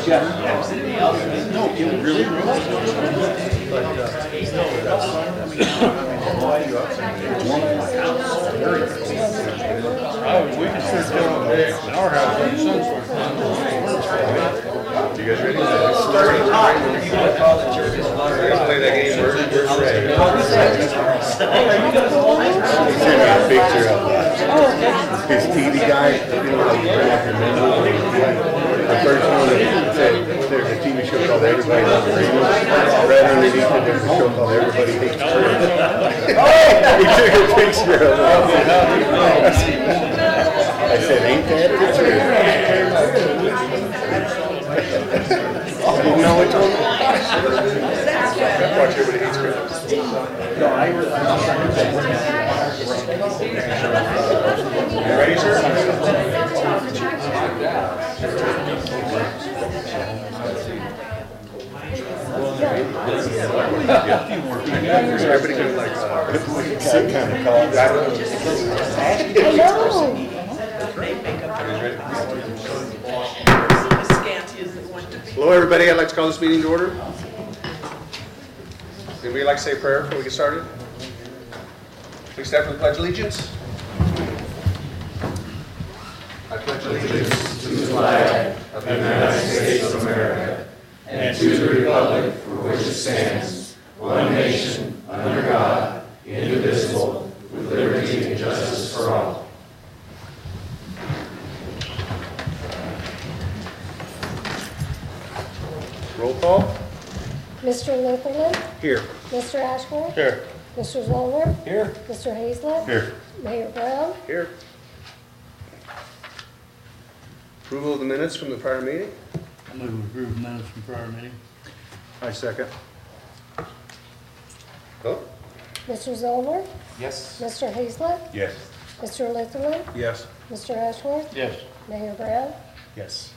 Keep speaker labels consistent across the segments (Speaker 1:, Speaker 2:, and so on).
Speaker 1: We can start doing it in our house in Sunshine.
Speaker 2: You guys ready? Play that game. Where's Ray? He sent me a picture of his TV guy. The first one that said there's a TV show called Everybody Loves Raymond. Right underneath it, there's a show called Everybody Hates Raymond. He took a picture of it. I said, ain't that the truth? Didn't know which one? Watch Everybody Hates Raymond. You ready, sir? Everybody can like some kind of call. Hello, everybody. I'd like to call this meeting to order. Anybody like to say a prayer before we get started? Please stand for the Pledge of Allegiance. I pledge allegiance to the flag of the United States of America and to the republic for which it stands, one nation, under God, indivisible, with liberty and justice for all. Roll call.
Speaker 3: Mr. Litherland.
Speaker 2: Here.
Speaker 3: Mr. Ashworth.
Speaker 1: Here.
Speaker 3: Mr. Zoller.
Speaker 1: Here.
Speaker 3: Mr. Hazlett.
Speaker 2: Here.
Speaker 3: Mayor Brown.
Speaker 2: Here. Approval of the minutes from the prior meeting.
Speaker 1: I move to approve minutes from prior meeting.
Speaker 2: I second. Vote.
Speaker 3: Mr. Zoller.
Speaker 4: Yes.
Speaker 3: Mr. Hazlett.
Speaker 2: Yes.
Speaker 3: Mr. Litherland.
Speaker 2: Yes.
Speaker 3: Mr. Ashworth.
Speaker 1: Yes.
Speaker 3: Mayor Brown.
Speaker 2: Yes.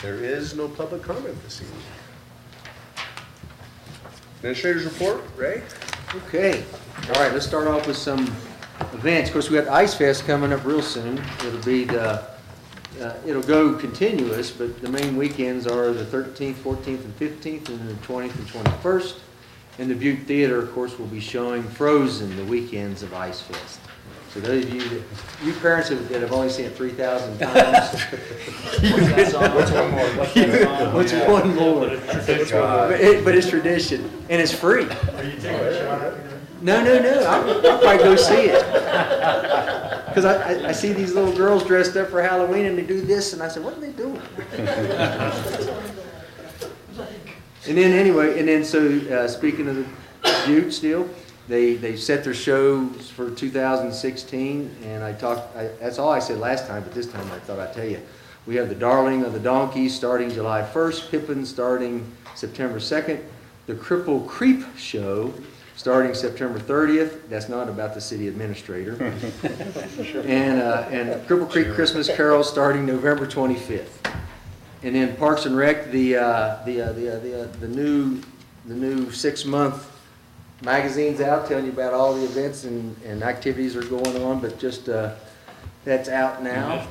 Speaker 2: There is no public comment this evening. Administrator's report, Ray?
Speaker 4: Okay. All right, let's start off with some events. Of course, we got Ice Fest coming up real soon. It'll be it'll go continuous, but the main weekends are the 13th, 14th, and 15th, and then the 20th and 21st. And the Butte Theater, of course, will be showing Frozen the weekends of Ice Fest. So those of you parents that have only seen it 3,000 times.
Speaker 2: What's one more?
Speaker 4: What's one more? But it's tradition, and it's free.
Speaker 2: Are you taking a shot at it?
Speaker 4: No. I'll probably go see it. Because I see these little girls dressed up for Halloween, and they do this, and I said, what are they doing? And then so speaking of the Butte still, they set their shows for 2016, and that's all I said last time, but this time I thought I'd tell you. We have the Darling of the Donkeys starting July 1st, Pippin starting September 2nd, the Cripple Creep show starting September 30th. That's not about the city administrator. And Cripple Creek Christmas Carol starting November 25th. And then Parks and Rec, the new 6-month magazine's out telling you about all the events and activities are going on, but just that's out now.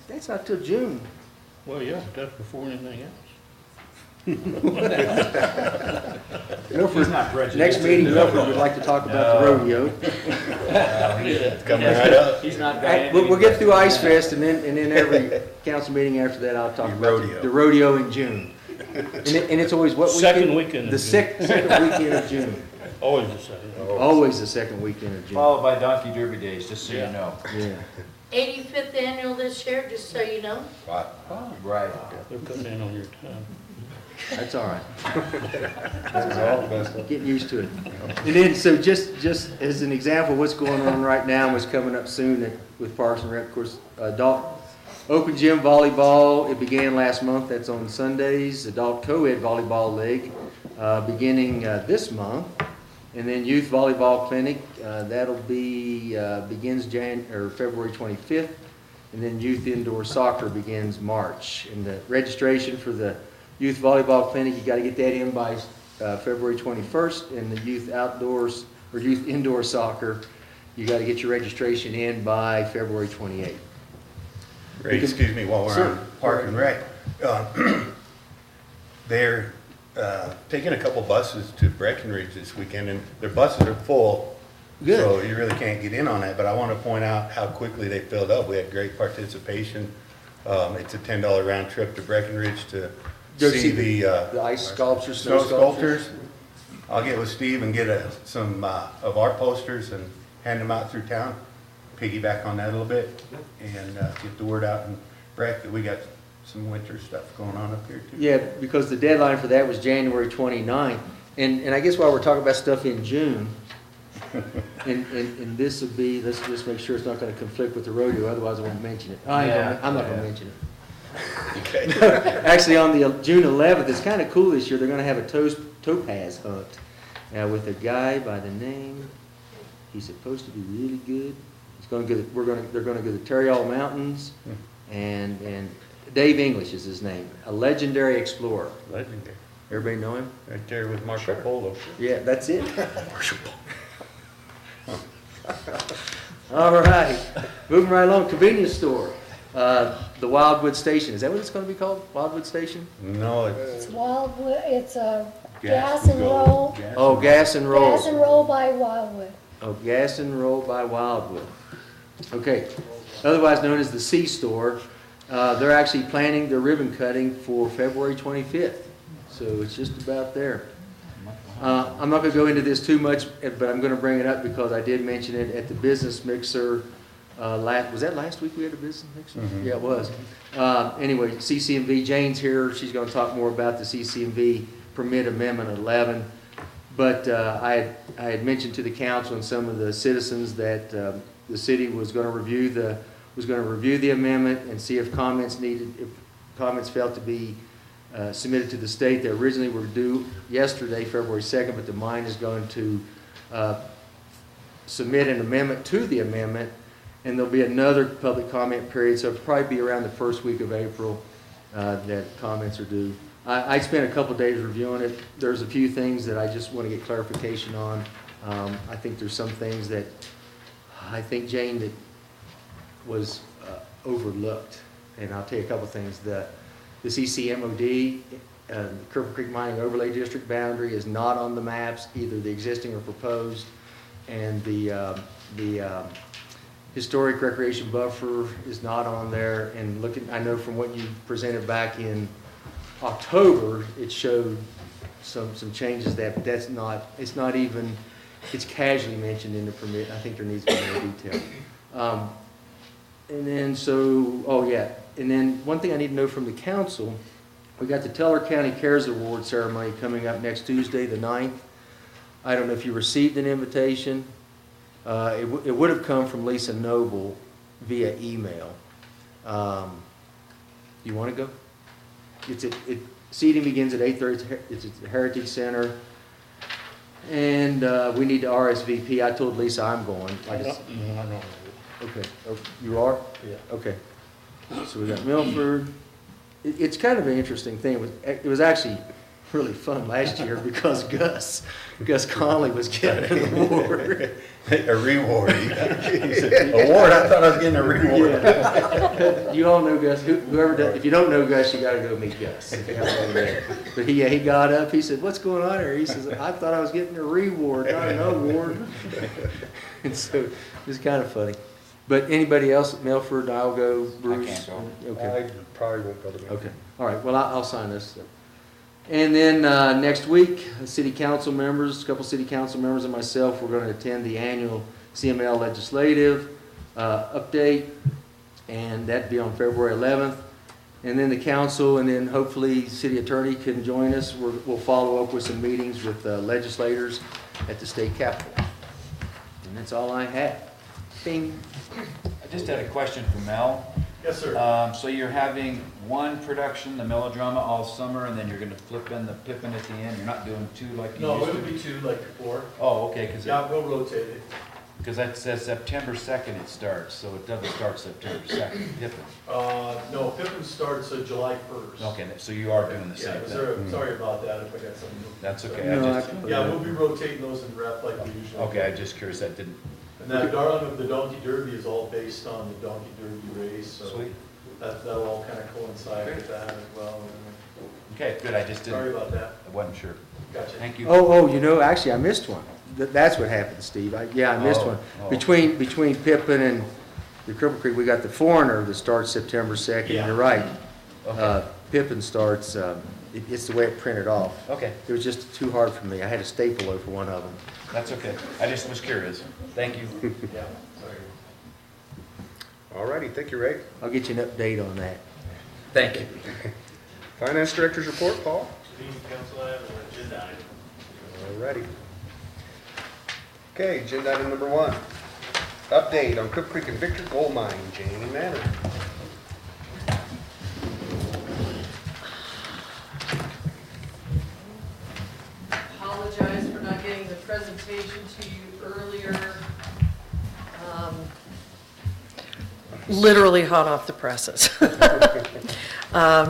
Speaker 4: That's not till June.
Speaker 1: Well, yeah, that's before anything else.
Speaker 4: Next meeting, Milford would like to talk about the rodeo.
Speaker 2: Coming right up.
Speaker 5: He's not
Speaker 4: We'll get through Ice Fest, and then every council meeting after that, I'll talk about the rodeo in June. And it's always what
Speaker 1: Second weekend
Speaker 4: the
Speaker 1: of
Speaker 4: second weekend of June.
Speaker 1: Always the same.
Speaker 4: Always the second weekend of June.
Speaker 5: Followed by Donkey Derby Days, just so you know.
Speaker 4: Yeah.
Speaker 6: 85th annual this year, just so you know.
Speaker 5: Right.
Speaker 1: They're cutting in on your time.
Speaker 4: That's all right. Getting used to it. And then, so just as an example, what's going on right now and what's coming up soon with Parks and Rec, of course, adult open gym volleyball, it began last month. That's on Sundays. Adult co-ed volleyball league beginning this month. And then youth volleyball clinic, that'll be begins February 25th. And then youth indoor soccer begins March. And the registration for the youth volleyball clinic, you got to get that in by February 21st. And the youth outdoors or youth indoor soccer, you got to get your registration in by February 28th.
Speaker 7: Ray, excuse me, while we're
Speaker 4: Sure.
Speaker 7: on Park and Rec. They're taking a couple buses to Breckenridge this weekend, and their buses are full.
Speaker 4: Good.
Speaker 7: So you really can't get in on that, but I want to point out how quickly they filled up. We had great participation. It's a $10 round trip to Breckenridge to
Speaker 4: Go
Speaker 7: see the
Speaker 4: ice sculptures,
Speaker 7: snow sculptures. I'll get with Steve and get some of our posters and hand them out through town, piggyback on that a little bit, and get the word out in Breck that we got some winter stuff going on up here too.
Speaker 4: Yeah, because the deadline for that was January 29th. And I guess while we're talking about stuff in June, and this would be, let's just make sure it's not gonna conflict with the rodeo, otherwise I won't mention it. I'm not gonna mention it.
Speaker 7: Okay.
Speaker 4: Actually, on the June 11th, it's kind of cool this year, they're gonna have a topaz hunt. Now with a guy by the name, he's supposed to be really good. He's gonna go, they're gonna go to the Tarryall Mountains, and Dave English is his name, a legendary explorer.
Speaker 7: Legendary.
Speaker 4: Everybody know him?
Speaker 7: Right there with Marco Polo.
Speaker 4: Yeah, that's it. All right, moving right along, convenience store. The Wildwood Station, is that what it's gonna be called? Wildwood Station?
Speaker 7: No,
Speaker 3: It's Wildwood, it's a
Speaker 7: Gas
Speaker 3: gas and roll.
Speaker 4: Oh, Gas and Roll.
Speaker 3: Gas and roll by Wildwood.
Speaker 4: Oh, Gas and Roll by Wildwood. Okay, otherwise known as the C-Store. They're actually planning their ribbon cutting for February 25th, so it's just about there. I'm not going to go into this too much, but I'm going to bring it up because I did mention it at the business mixer. Was that last week we had a business mixer?
Speaker 7: Mhm.
Speaker 4: Yeah, it was. Anyway, CCMV, Jane's here. She's going to talk more about the CCMV Permit Amendment 11. But I had mentioned to the council and some of the citizens that the city was going to review the amendment and see if comments felt to be submitted to the state. They originally were due yesterday, February 2nd, but the mine is going to submit an amendment to the amendment, and there'll be another public comment period, so it'll probably be around the first week of April that comments are due. I spent a couple days reviewing it. There's a few things that I just want to get clarification on. I think there's some things that I think, Jane, that was overlooked, and I'll tell you a couple things. The CCMOD, Cripple Creek Mining Overlay District boundary is not on the maps, either the existing or proposed, and the historic recreation buffer is not on there. And looking, I know from what you presented back in October, it showed some changes that that's not, it's not even, it's casually mentioned in the permit. I think there needs to be more detail. And then and then one thing I need to know from the council, we got the Teller County Cares Award ceremony coming up next Tuesday, the 9th. I don't know if you received an invitation. It would have come from Lisa Noble via email. You want to go? Seating begins at 8:30. It's at the Heritage Center. And we need to RSVP. I told Lisa I'm going. Okay. Oh, you are?
Speaker 1: Yeah.
Speaker 4: Okay. So we got Milford. It's kind of an interesting thing. It was actually really fun last year because Gus Conley was getting an award.
Speaker 7: A reward. Award? I thought I was getting a reward.
Speaker 4: Yeah. You all know Gus. Whoever does, if you don't know Gus, you got to go meet Gus. But he got up. He said, "What's going on here?" He says, "I thought I was getting a reward, not an award." And so it was kind of funny. But anybody else at Milford? I'll go. Bruce?
Speaker 5: I can't go.
Speaker 4: Okay.
Speaker 1: I probably won't go to that.
Speaker 4: Okay. All right. Well, I'll sign this. And then next week, city council members, a couple city council members and myself, we're going to attend the annual CML legislative update, and that'll be on February 11th. And then the council, and then hopefully city attorney can join us. We'll follow up with some meetings with legislators at the state capitol. And that's all I had. Bing.
Speaker 5: I just had a question for Mel.
Speaker 1: Yes, sir.
Speaker 5: So you're having one production, the melodrama, all summer, and then you're gonna flip in the Pippin at the end? You're not doing two like you
Speaker 1: No,
Speaker 5: used
Speaker 1: it
Speaker 5: to?
Speaker 1: would be two like before.
Speaker 5: Oh, okay,
Speaker 1: Yeah, we'll rotate it.
Speaker 5: because that says September 2nd it starts, so it doesn't start September 2nd, Pippin.
Speaker 1: No, Pippin starts July 1st.
Speaker 5: Okay, so you are doing the
Speaker 1: Yeah,
Speaker 5: same thing.
Speaker 1: sorry about that if I got something.
Speaker 5: That's okay,
Speaker 4: No,
Speaker 1: Yeah, we'll be rotating those in rep like we usually.
Speaker 5: okay, I'm just curious, that didn't,
Speaker 1: And that Darling of the Donkey Derby is all based on the Donkey Derby race, so.
Speaker 5: sweet.
Speaker 8: that'll all kind of coincide with that as well.
Speaker 5: Okay, good, I just
Speaker 8: Sorry
Speaker 5: didn't,
Speaker 8: about that.
Speaker 5: I wasn't sure.
Speaker 8: Gotcha.
Speaker 5: Thank you.
Speaker 4: You know, actually, I missed one. That's what happened, Steve. I missed one.
Speaker 5: Oh.
Speaker 4: Between Pippin and the Cripple Creek, we got the Foreigner that starts September 2nd.
Speaker 8: Yeah.
Speaker 4: You're right.
Speaker 5: Okay.
Speaker 4: Pippin starts, it's the way it printed off.
Speaker 5: Okay,
Speaker 4: It was just too hard for me. I had a staple over one of them.
Speaker 5: that's okay. I just was curious. Thank you.
Speaker 8: Yeah, sorry.
Speaker 2: All righty, thank you, Ray.
Speaker 4: I'll get you an update on that.
Speaker 5: Thank you.
Speaker 2: Finance Director's report, Paul.
Speaker 8: Council, I have an agenda item.
Speaker 2: All righty. Okay, agenda item number 1. Update on Cripple Creek and Victor Gold Mine, Jane Manor.
Speaker 9: Apologize for not getting the presentation to you earlier. Literally hot off the presses.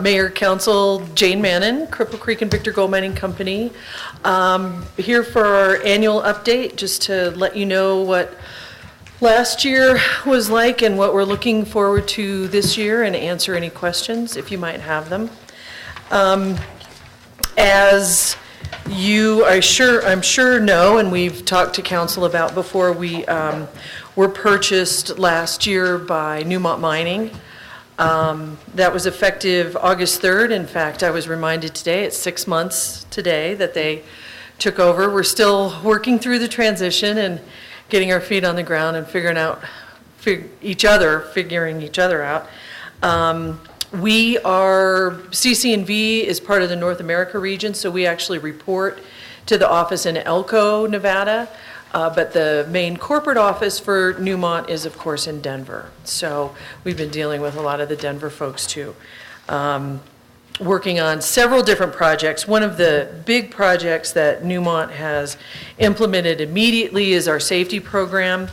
Speaker 9: Mayor, Council, Jane Mannon, Cripple Creek and Victor Gold Mining Company. Here for our annual update, just to let you know what last year was like and what we're looking forward to this year, and answer any questions if you might have them. As you, I'm sure know, and we've talked to council about before, we were purchased last year by Newmont Mining. That was effective August 3rd. In fact, I was reminded today, it's 6 months today that they took over. We're still working through the transition and getting our feet on the ground and figuring each other out. We are, CC&V is part of the North America region, so we actually report to the office in Elko, Nevada, but the main corporate office for Newmont is, of course, in Denver. So we've been dealing with a lot of the Denver folks, too. Working on several different projects. One of the big projects that Newmont has implemented immediately is our safety program.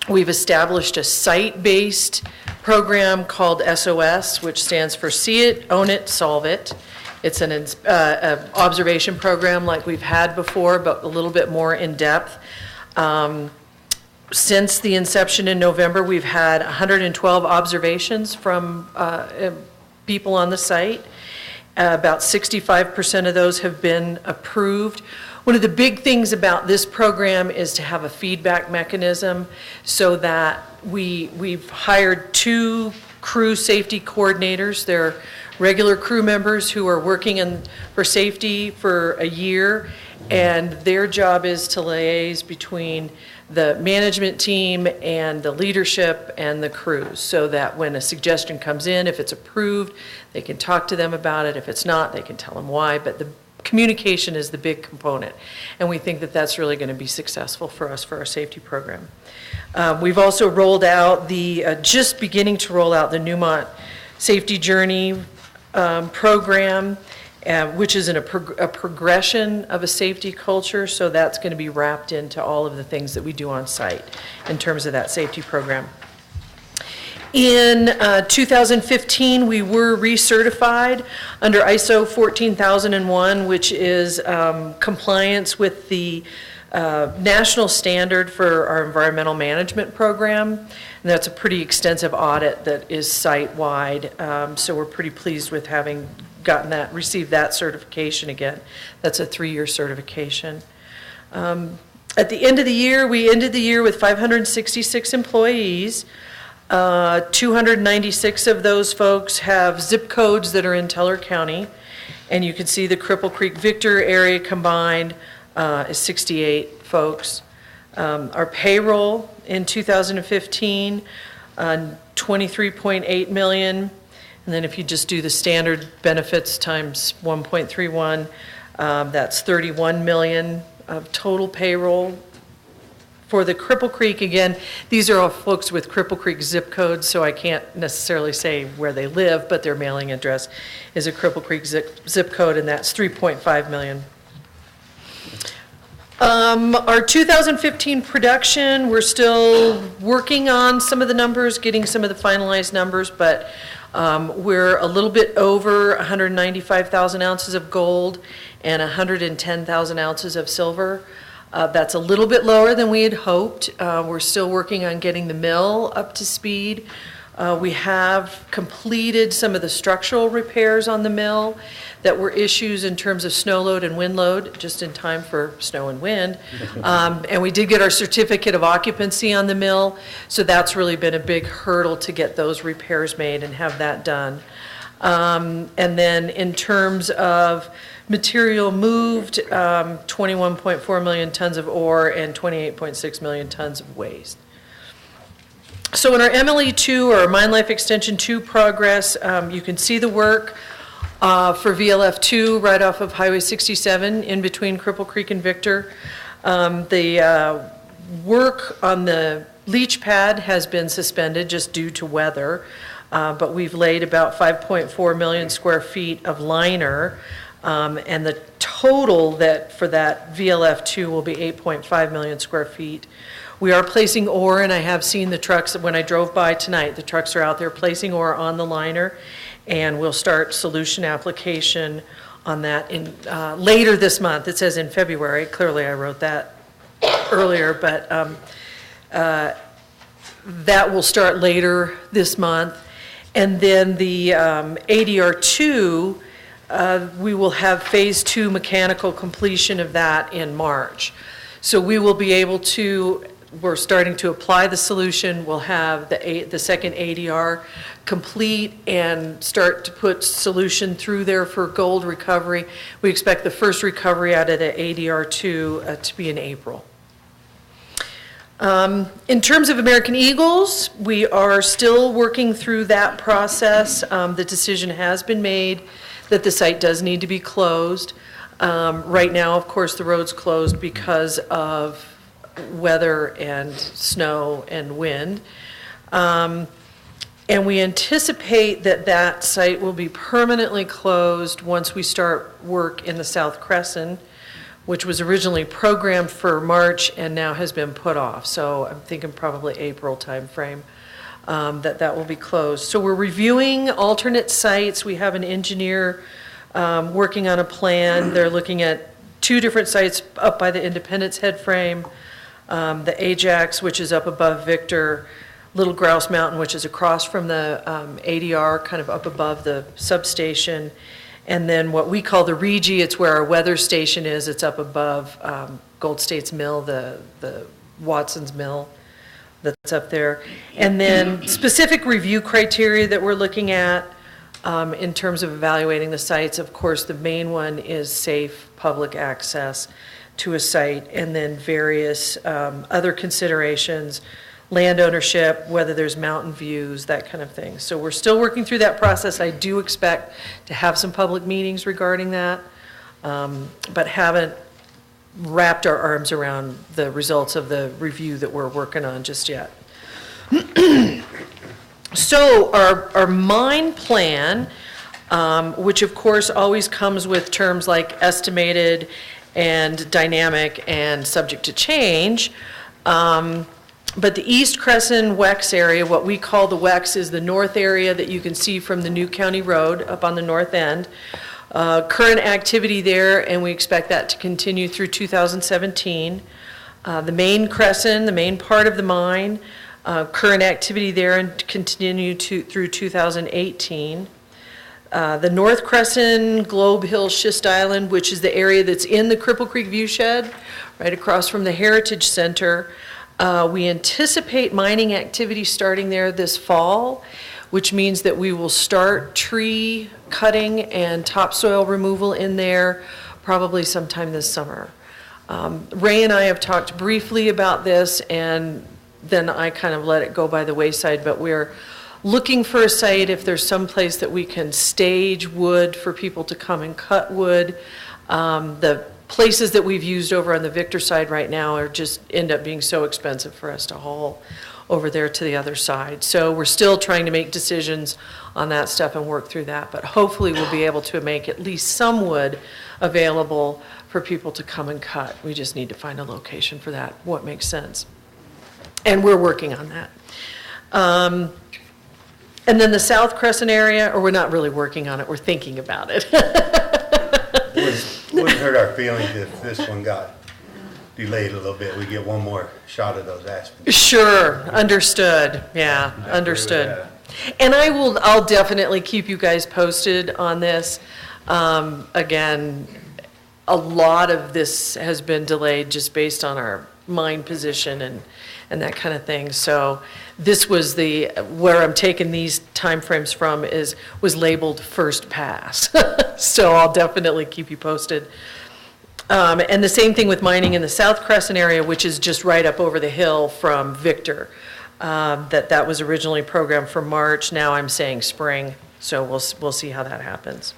Speaker 9: We've established a site-based program called SOS, which stands for See It, Own It, Solve It. It's an observation program like we've had before, but a little bit more in depth. Since the inception in November, we've had 112 observations from people on the site. About 65% of those have been approved. One of the big things about this program is to have a feedback mechanism so that we've hired 2 crew safety coordinators. They're regular crew members who are working for safety for a year, and their job is to liaise between the management team and the leadership and the crews, so that when a suggestion comes in, if it's approved, they can talk to them about it. If it's not, they can tell them why, but the communication is the big component, and we think that that's really going to be successful for us for our safety program. We've also rolled out just beginning to roll out the Newmont Safety Journey program, which is a progression of a safety culture, so that's going to be wrapped into all of the things that we do on site in terms of that safety program. In 2015, we were recertified under ISO 14001, which is compliance with the national standard for our environmental management program. And that's a pretty extensive audit that is site-wide, so we're pretty pleased with having received that certification again. That's a 3-year certification. At the end of the year, we ended the year with 566 employees. 296 of those folks have zip codes that are in Teller County, and you can see the Cripple Creek Victor area combined is 68 folks. Our payroll in 2015, 23.8 million, and then if you just do the standard benefits times 1.31, that's 31 million of total payroll. For the Cripple Creek, again, these are all folks with Cripple Creek zip codes, so I can't necessarily say where they live, but their mailing address is a Cripple Creek zip code, and that's 3.5 million. Our 2015 production, we're still working on some of the numbers, getting some of the finalized numbers, but we're a little bit over 195,000 ounces of gold and 110,000 ounces of silver. That's a little bit lower than we had hoped. We're still working on getting the mill up to speed. We have completed some of the structural repairs on the mill that were issues in terms of snow load and wind load, just in time for snow and wind. And we did get our certificate of occupancy on the mill, so that's really been a big hurdle to get those repairs made and have that done. And then in terms of material moved, 21.4 million tons of ore and 28.6 million tons of waste. So in our MLE2, or Mine Life Extension 2 progress, you can see the work for VLF2 right off of Highway 67 in between Cripple Creek and Victor. The work on the leach pad has been suspended just due to weather, but we've laid about 5.4 million square feet of liner, and the total that for that VLF2 will be 8.5 million square feet. We are placing ore, and I have seen the trucks, when I drove by tonight, the trucks are out there placing ore on the liner, and we'll start solution application on that in later this month. It says in February. Clearly, I wrote that earlier, but that will start later this month. And then the ADR2, we will have phase 2 mechanical completion of that in March. So we will be able to, we're starting to apply the solution. We'll have the second ADR complete and start to put solution through there for gold recovery. We expect the first recovery out of the ADR2 to be in April. In terms of American Eagles, we are still working through that process. The decision has been made that the site does need to be closed. Right now, of course, the road's closed because of weather and snow and wind. And we anticipate that that site will be permanently closed once we start work in the South Crescent, which was originally programmed for March and now has been put off. So I'm thinking probably April timeframe that will be closed. So we're reviewing alternate sites. We have an engineer working on a plan. They're looking at 2 different sites up by the Independence head frame, the Ajax, which is up above Victor, Little Grouse Mountain, which is across from the ADR, kind of up above the substation, and then what we call the Regi, it's where our weather station is. It's up above Gold State's mill, the Watson's mill that's up there. And then specific review criteria that we're looking at in terms of evaluating the sites. Of course, the main one is safe public access to a site, and then various other considerations, land ownership, whether there's mountain views, that kind of thing. So we're still working through that process. I do expect to have some public meetings regarding that, but haven't wrapped our arms around the results of the review that we're working on just yet. So our mine plan, which of course always comes with terms like estimated and dynamic and subject to change, but the East Crescent WEX area, what we call the WEX, is the north area that you can see from the New County Road up on the north end. Current activity there, and we expect that to continue through 2017. The main Crescent, the main part of the mine, current activity there and continue through 2018. The North Crescent, Globe Hill, Schist Island, which is the area that's in the Cripple Creek Viewshed, right across from the Heritage Center. We anticipate mining activity starting there this fall, which means that we will start tree cutting and topsoil removal in there probably sometime this summer. Ray and I have talked briefly about this, and then I kind of let it go by the wayside, but we're looking for a site if there's some place that we can stage wood for people to come and cut wood. The places that we've used over on the Victor side right now are just end up being so expensive for us to haul over there to the other side. So we're still trying to make decisions on that stuff and work through that, but hopefully we'll be able to make at least some wood available for people to come and cut. We just need to find a location for that, what makes sense. And we're working on that. And then the South Crescent area, or we're not really working on it, we're thinking about it.
Speaker 7: Wouldn't hurt our feelings if this one got delayed a little bit. We get one more shot of those aspens.
Speaker 9: Sure, understood, yeah, understood. And I'll definitely keep you guys posted on this. Again, a lot of this has been delayed just based on our mine position and that kind of thing. So this was where I'm taking these timeframes from was labeled first pass. So I'll definitely keep you posted. And the same thing with mining in the South Crescent area, which is just right up over the hill from Victor. That was originally programmed for March. Now I'm saying spring. So we'll see how that happens.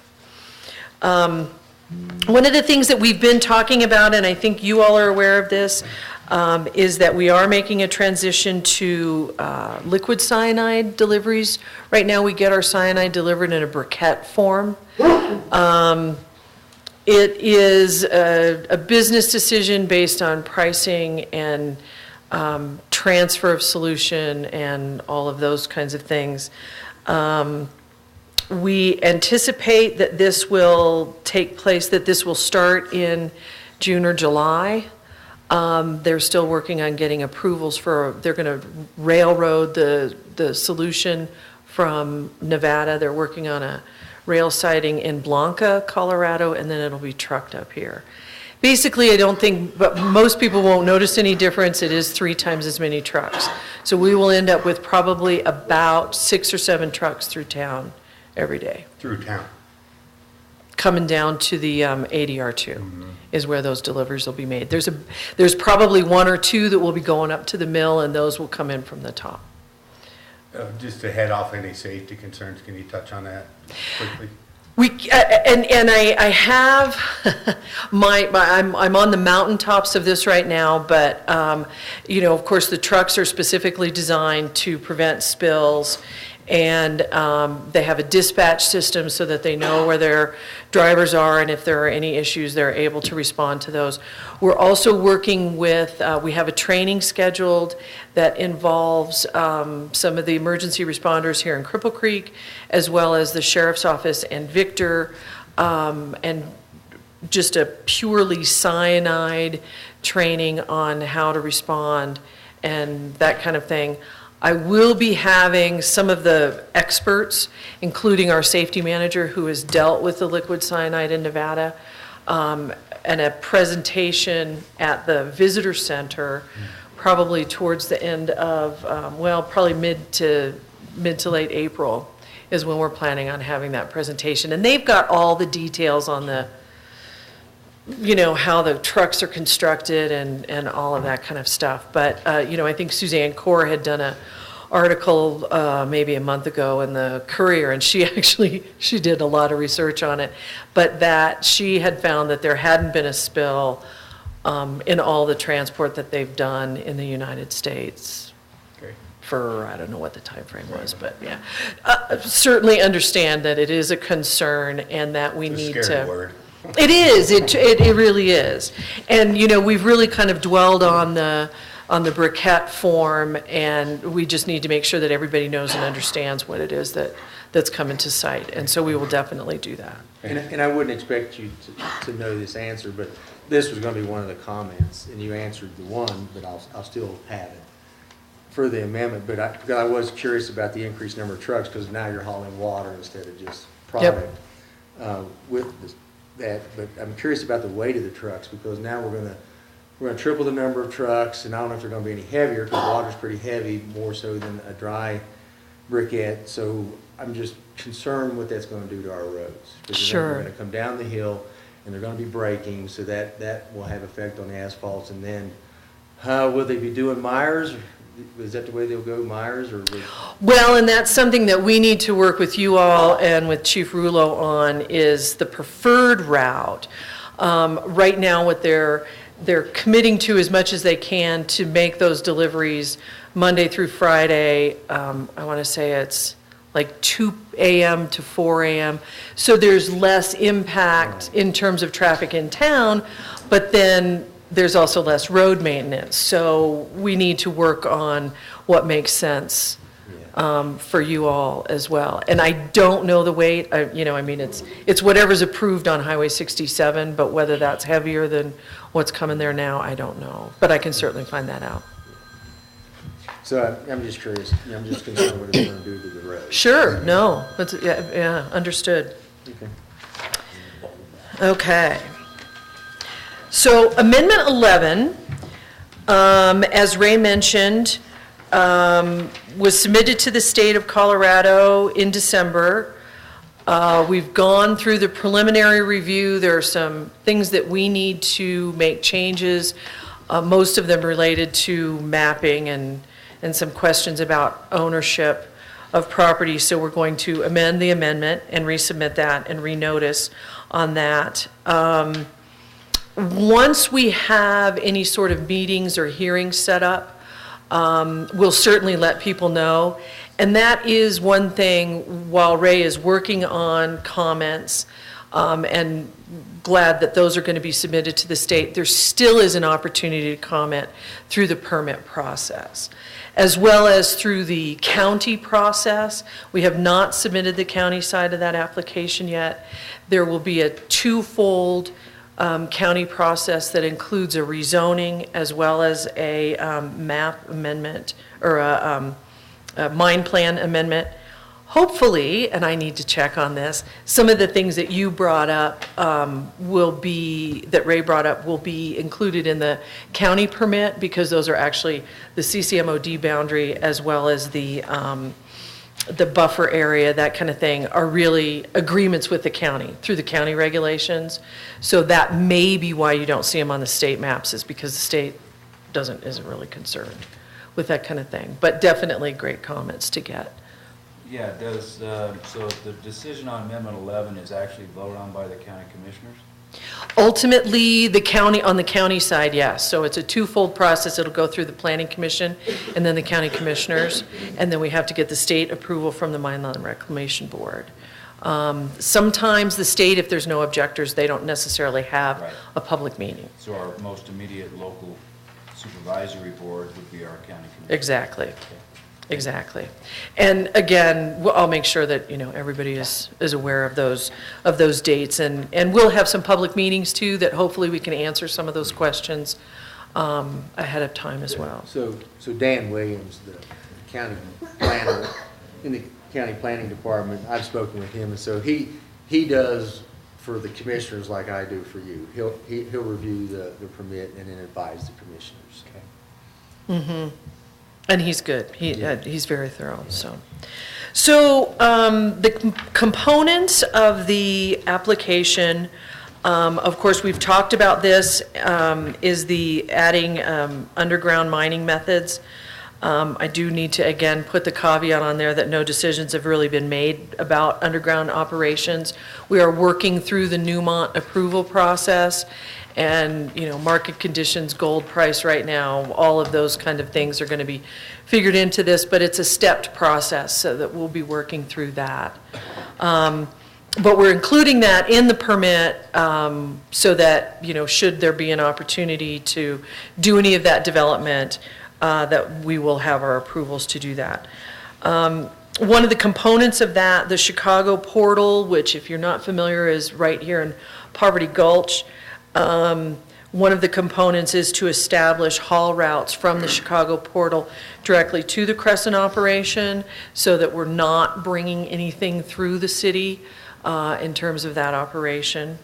Speaker 9: One of the things that we've been talking about, and I think you all are aware of this, is that we are making a transition to liquid cyanide deliveries. Right now, we get our cyanide delivered in a briquette form. It is a business decision based on pricing and transfer of solution and all of those kinds of things. We anticipate that this will take place, that this will start in June or July. They're still working on getting approvals they're going to railroad the solution from Nevada. They're working on a rail siding in Blanca, Colorado, and then it'll be trucked up here. Basically, I don't think, but most people won't notice any difference. It is 3 times as many trucks. So we will end up with probably about 6 or 7 trucks through town every day.
Speaker 7: Through town.
Speaker 9: Coming down to the ADR2 is where those deliveries will be made. There's probably 1 or 2 that will be going up to the mill, and those will come in from the top.
Speaker 7: Just to head off any safety concerns, can you touch on that quickly?
Speaker 9: I have I'm on the mountaintops of this right now, but of course the trucks are specifically designed to prevent spills. And they have a dispatch system so that they know where their drivers are, and if there are any issues, they're able to respond to those. We're also working with, we have a training scheduled that involves some of the emergency responders here in Cripple Creek, as well as the Sheriff's Office and Victor, and just a purely cyanide training on how to respond and that kind of thing. I will be having some of the experts, including our safety manager who has dealt with the liquid cyanide in Nevada, and a presentation at the visitor center, probably towards the end of, probably mid to late April is when we're planning on having that presentation. And they've got all the details on the, how the trucks are constructed and all of that kind of stuff. But, I think Suzanne Core had done an article maybe a month ago in the Courier, and she did a lot of research on it, but that she had found that there hadn't been a spill in all the transport that they've done in the United States.
Speaker 7: Okay.
Speaker 9: For, I don't know what the time frame was, but yeah. Certainly understand that it is a concern and that we need to.
Speaker 7: Scary word.
Speaker 9: It is, it really is. And, we've really kind of dwelled on the briquette form, and we just need to make sure that everybody knows and understands what it is that's coming to site. And so we will definitely do that.
Speaker 4: And I wouldn't expect you to know this answer, but this was going to be one of the comments, and you answered the one, but I'll still have it for the amendment. But I was curious about the increased number of trucks, because now you're hauling water instead of just product. With that, but I'm curious about the weight of the trucks, because now we're going to triple the number of trucks, and I don't know if they're going to be any heavier, because water's pretty heavy, more so than a dry briquette. So I'm just concerned what that's going to do to our roads.
Speaker 9: Sure.
Speaker 4: They're going to come down the hill, and they're going to be braking, so that will have effect on the asphalts. And then, will they be doing Myers? Is that the way they'll go, Myers?
Speaker 9: Well, and that's something that we need to work with you all and with Chief Rulo on, is the preferred route. Right now, what they're committing to as much as they can to make those deliveries Monday through Friday. I want to say it's like 2 a.m. to 4 a.m. So there's less impact in terms of traffic in town, but then there's also less road maintenance. So we need to work on what makes sense for you all as well. And I don't know the weight. It's whatever's approved on Highway 67, but whether that's heavier than what's coming there now, I don't know. But I can certainly find that out.
Speaker 4: So I'm just curious, I'm just concerned what it's gonna do to the road.
Speaker 9: Sure, no, but, yeah, understood.
Speaker 4: Okay.
Speaker 9: Okay. So Amendment 11, as Ray mentioned, was submitted to the state of Colorado in December. We've gone through the preliminary review. There are some things that we need to make changes, most of them related to mapping and some questions about ownership of property. So we're going to amend the amendment and resubmit that and renotice on that. Once we have any sort of meetings or hearings set up, we'll certainly let people know. And that is one thing, while Ray is working on comments, and glad that those are going to be submitted to the state, there still is an opportunity to comment through the permit process, as well as through the county process. We have not submitted the county side of that application yet. There will be a twofold county process that includes a rezoning as well as a map amendment or a mine plan amendment. Hopefully, and I need to check on this, some of the things that you brought up that Ray brought up will be included in the county permit, because those are actually the CCMOD boundary as well as the buffer area, that kind of thing, are really agreements with the county through the county regulations. So that may be why you don't see them on the state maps, is because the state isn't really concerned with that kind of thing. But definitely great comments to get.
Speaker 5: Yeah, it does, so the decision on Amendment 11 is actually voted on by the county commissioners?
Speaker 9: Ultimately, on the county side, yes. So it's a twofold process. It'll go through the planning commission and then the county commissioners, and then we have to get the state approval from the Mine Land Reclamation Board. Sometimes the state, if there's no objectors, they don't necessarily have
Speaker 5: Right.
Speaker 9: a public meeting.
Speaker 5: So our most immediate local supervisory board would be our county commission?
Speaker 9: Exactly. Exactly. And again, I'll make sure that, everybody is aware of those dates. And we'll have some public meetings too, that hopefully we can answer some of those questions ahead of time as well.
Speaker 4: So Dan Williams, the county planner in the county planning department, I've spoken with him, and so he does for the commissioners like I do for you. He'll review the permit and then advise the commissioners. Okay.
Speaker 9: Mm-hmm. And he's good. He's very thorough. So the components of the application, of course, we've talked about this, is the adding underground mining methods. I do need to, again, put the caveat on there that no decisions have really been made about underground operations. We are working through the Newmont approval process, and, market conditions, gold price right now, all of those kind of things are going to be figured into this, but it's a stepped process, so that we'll be working through that. But we're including that in the permit so that, should there be an opportunity to do any of that development, that we will have our approvals to do that. One of the components of that, the Chicago portal, which if you're not familiar is right here in Poverty Gulch. One of the components is to establish haul routes from the Chicago portal directly to the Crescent operation, so that we're not bringing anything through the city in terms of that operation.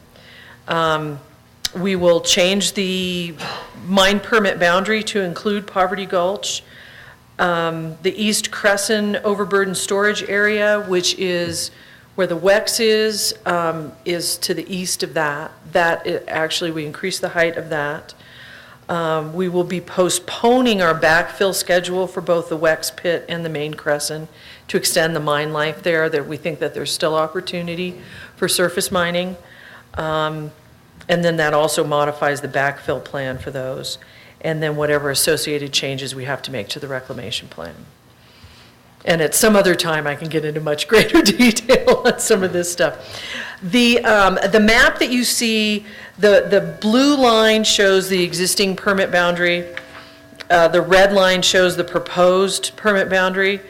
Speaker 9: We will change the mine permit boundary to include Poverty Gulch. The East Crescent overburden storage area, which is where the WEX is to the east of that. Actually, we increase the height of that. We will be postponing our backfill schedule for both the WEX pit and the main Crescent to extend the mine life there. That we think that there's still opportunity for surface mining. And then that also modifies the backfill plan for those. And then whatever associated changes we have to make to the reclamation plan. And at some other time, I can get into much greater detail on some of this stuff. The map that you see, the blue line shows the existing permit boundary. The red line shows the proposed permit boundary.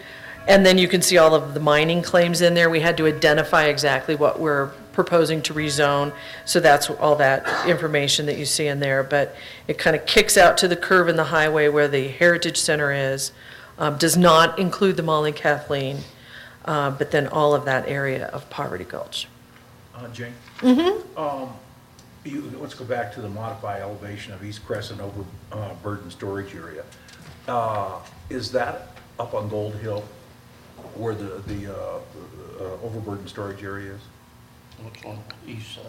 Speaker 9: And then you can see all of the mining claims in there. We had to identify exactly what we're proposing to rezone. So that's all that information that you see in there. But it kind of kicks out to the curve in the highway where the Heritage Center is. Does not include the Molly Kathleen, but then all of that area of Poverty Gulch.
Speaker 10: Jane? Let's go back to the modified elevation of East Crescent overburden storage area. Is that up on Gold Hill where the overburden storage area is?
Speaker 1: What's on the east side?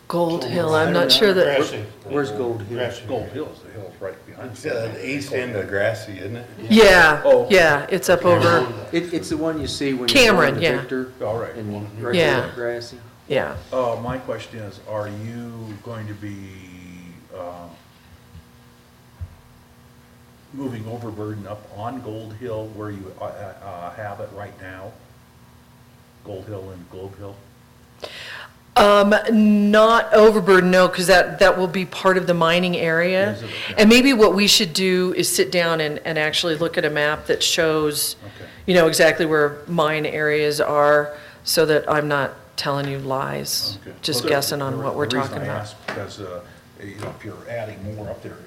Speaker 9: Gold Hill, I'm not sure that,
Speaker 1: Grassy.
Speaker 4: Where's Gold Hill?
Speaker 1: Grassy.
Speaker 10: Gold Hill's the hill's right behind.
Speaker 7: It's the east end of Grassy, isn't it?
Speaker 9: yeah,
Speaker 10: Oh.
Speaker 9: yeah, it's up over,
Speaker 4: It's the one you see when you're
Speaker 9: Cameron,
Speaker 4: going to
Speaker 9: yeah.
Speaker 4: Victor.
Speaker 10: All right.
Speaker 4: And right
Speaker 9: Yeah.
Speaker 4: there, Grassy.
Speaker 9: yeah.
Speaker 10: My question is, are you going to be moving overburden up on Gold Hill where you have it right now? Gold Hill and Globe Hill?
Speaker 9: Not overburden, no, because that will be part of the mining area.
Speaker 10: Is it? Okay.
Speaker 9: And maybe what we should do is sit down and actually look at a map that shows,
Speaker 10: Okay.
Speaker 9: exactly where mine areas are, so that I'm not telling you lies,
Speaker 10: Okay.
Speaker 9: just
Speaker 10: Well,
Speaker 9: guessing on what we're
Speaker 10: the reason
Speaker 9: talking
Speaker 10: I
Speaker 9: about.
Speaker 10: ask, because, if you're adding more up there,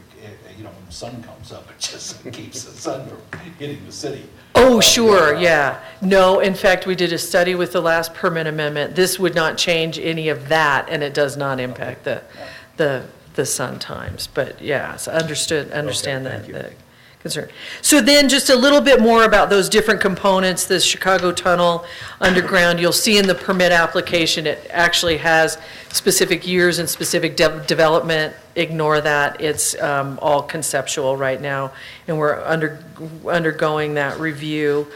Speaker 10: when the sun comes up, it just keeps the sun from hitting the city.
Speaker 9: Oh, sure, yeah. No, in fact, we did a study with the last permit amendment. This would not change any of that, and it does not impact the sun times. But yeah, so understand
Speaker 10: thank you.
Speaker 9: the concern. So then just a little bit more about those different components, the Chicago Tunnel underground. You'll see in the permit application, it actually has specific years and specific development. Ignore that. It's all conceptual right now, and we're undergoing that review.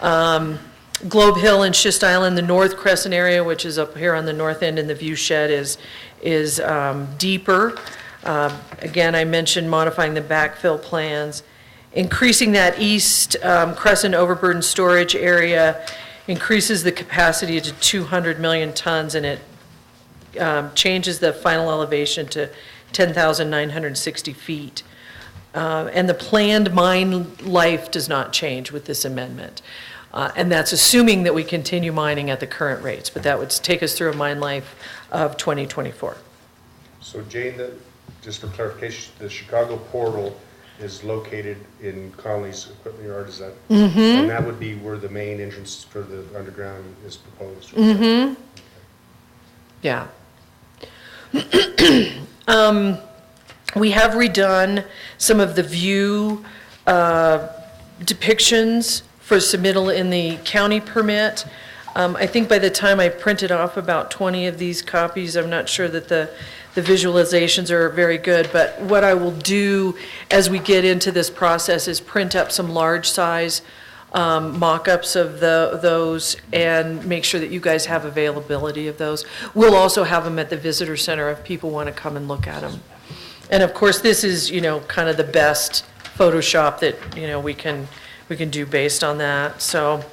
Speaker 9: Globe Hill and Schist Island, the North Crescent area, which is up here on the north end, and the view shed is deeper. Again, I mentioned modifying the backfill plans. Increasing that East Crescent overburden storage area increases the capacity to 200 million tons, and it changes the final elevation to 10,960 feet. And the planned mine life does not change with this amendment. And that's assuming that we continue mining at the current rates, but that would take us through a mine life of 2024.
Speaker 11: So Jane, just for clarification, the Chicago portal is located in Conley's equipment yard, is that? And that would be where the main entrance for the underground is proposed?
Speaker 9: Yeah. We have redone some of the view depictions for submittal in the county permit. I think by the time I printed off about 20 of these copies, I'm not sure that the visualizations are very good, but what I will do as we get into this process is print up some large size mock-ups of those and make sure that you guys have availability of those. We'll also have them at the visitor center if people want to come and look at them. And of course, this is, kind of the best Photoshop that, we can do based on that. So,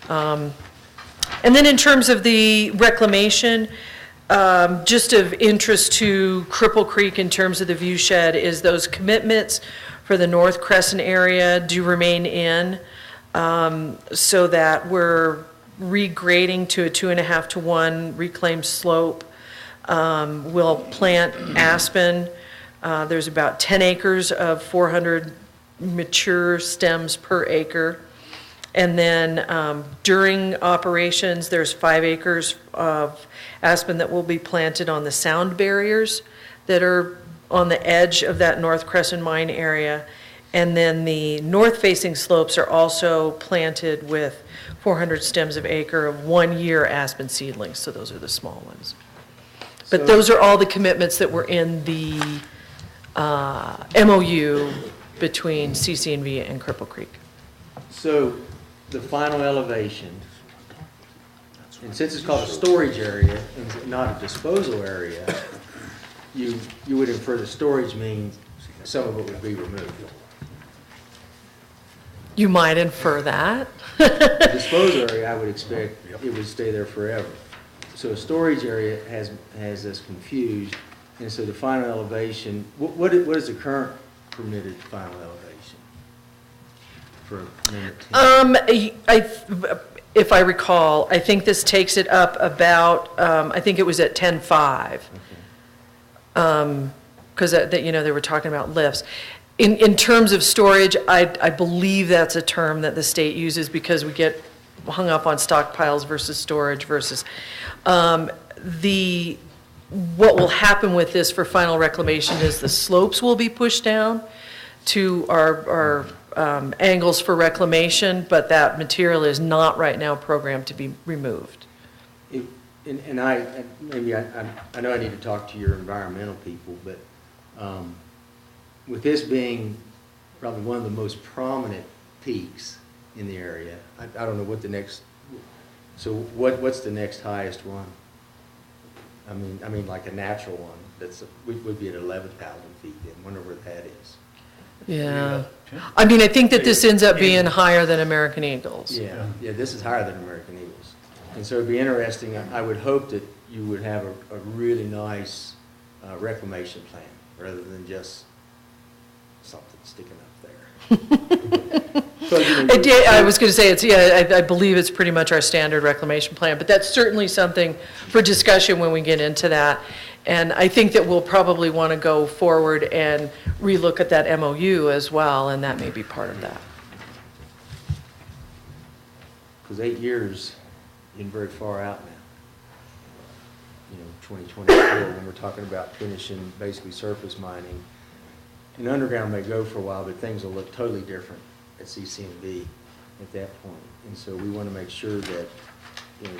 Speaker 9: and then in terms of the reclamation, just of interest to Cripple Creek in terms of the view shed is those commitments for the North Crescent area do remain in, so that we're regrading to a 2.5 to 1 reclaimed slope. We'll plant aspen. There's about 10 acres of 400 mature stems per acre. And then during operations, there's 5 acres of aspen that will be planted on the sound barriers that are on the edge of that North Crescent mine area. And then the north-facing slopes are also planted with 400 stems of acre of 1-year aspen seedlings. So those are the small ones. But those are all the commitments that were in the MOU between CC&V and Cripple Creek.
Speaker 4: So the final elevation, and since it's called a storage area and not a disposal area, you would infer the storage means some of it would be removed.
Speaker 9: You might infer that.
Speaker 4: The disposal area, I would expect it would stay there forever. So a storage area has us confused, and so the final elevation, what is the current permitted final elevation for Amendment 10?
Speaker 9: If I recall, I think this takes it up about, I think it was at 10.5. Because they were talking about lifts. In terms of storage, I believe that's a term that the state uses because we get hung up on stockpiles versus storage versus, what will happen with this for final reclamation is the slopes will be pushed down to our angles for reclamation, but that material is not right now programmed to be removed.
Speaker 4: And I know I need to talk to your environmental people, but with this being probably one of the most prominent peaks in the area, I don't know what the next, so what's the next highest one? I mean like a natural one that's, would be at 11,000 feet, I wonder where that is.
Speaker 9: Yeah. I mean, I think that this ends up being higher than American Eagles.
Speaker 4: Yeah, this is higher than American Eagles. And so it'd be interesting, I would hope that you would have a really nice reclamation plan, rather than just something sticking up there.
Speaker 9: I was going to say, I believe it's pretty much our standard reclamation plan, but that's certainly something for discussion when we get into that. And I think that we'll probably want to go forward and relook at that MOU as well, and that may be part of that.
Speaker 4: Because 8 years isn't very far out now. 2024, when we're talking about finishing basically surface mining. And underground may go for a while, but things will look totally different at CCNB at that point. And so we want to make sure that,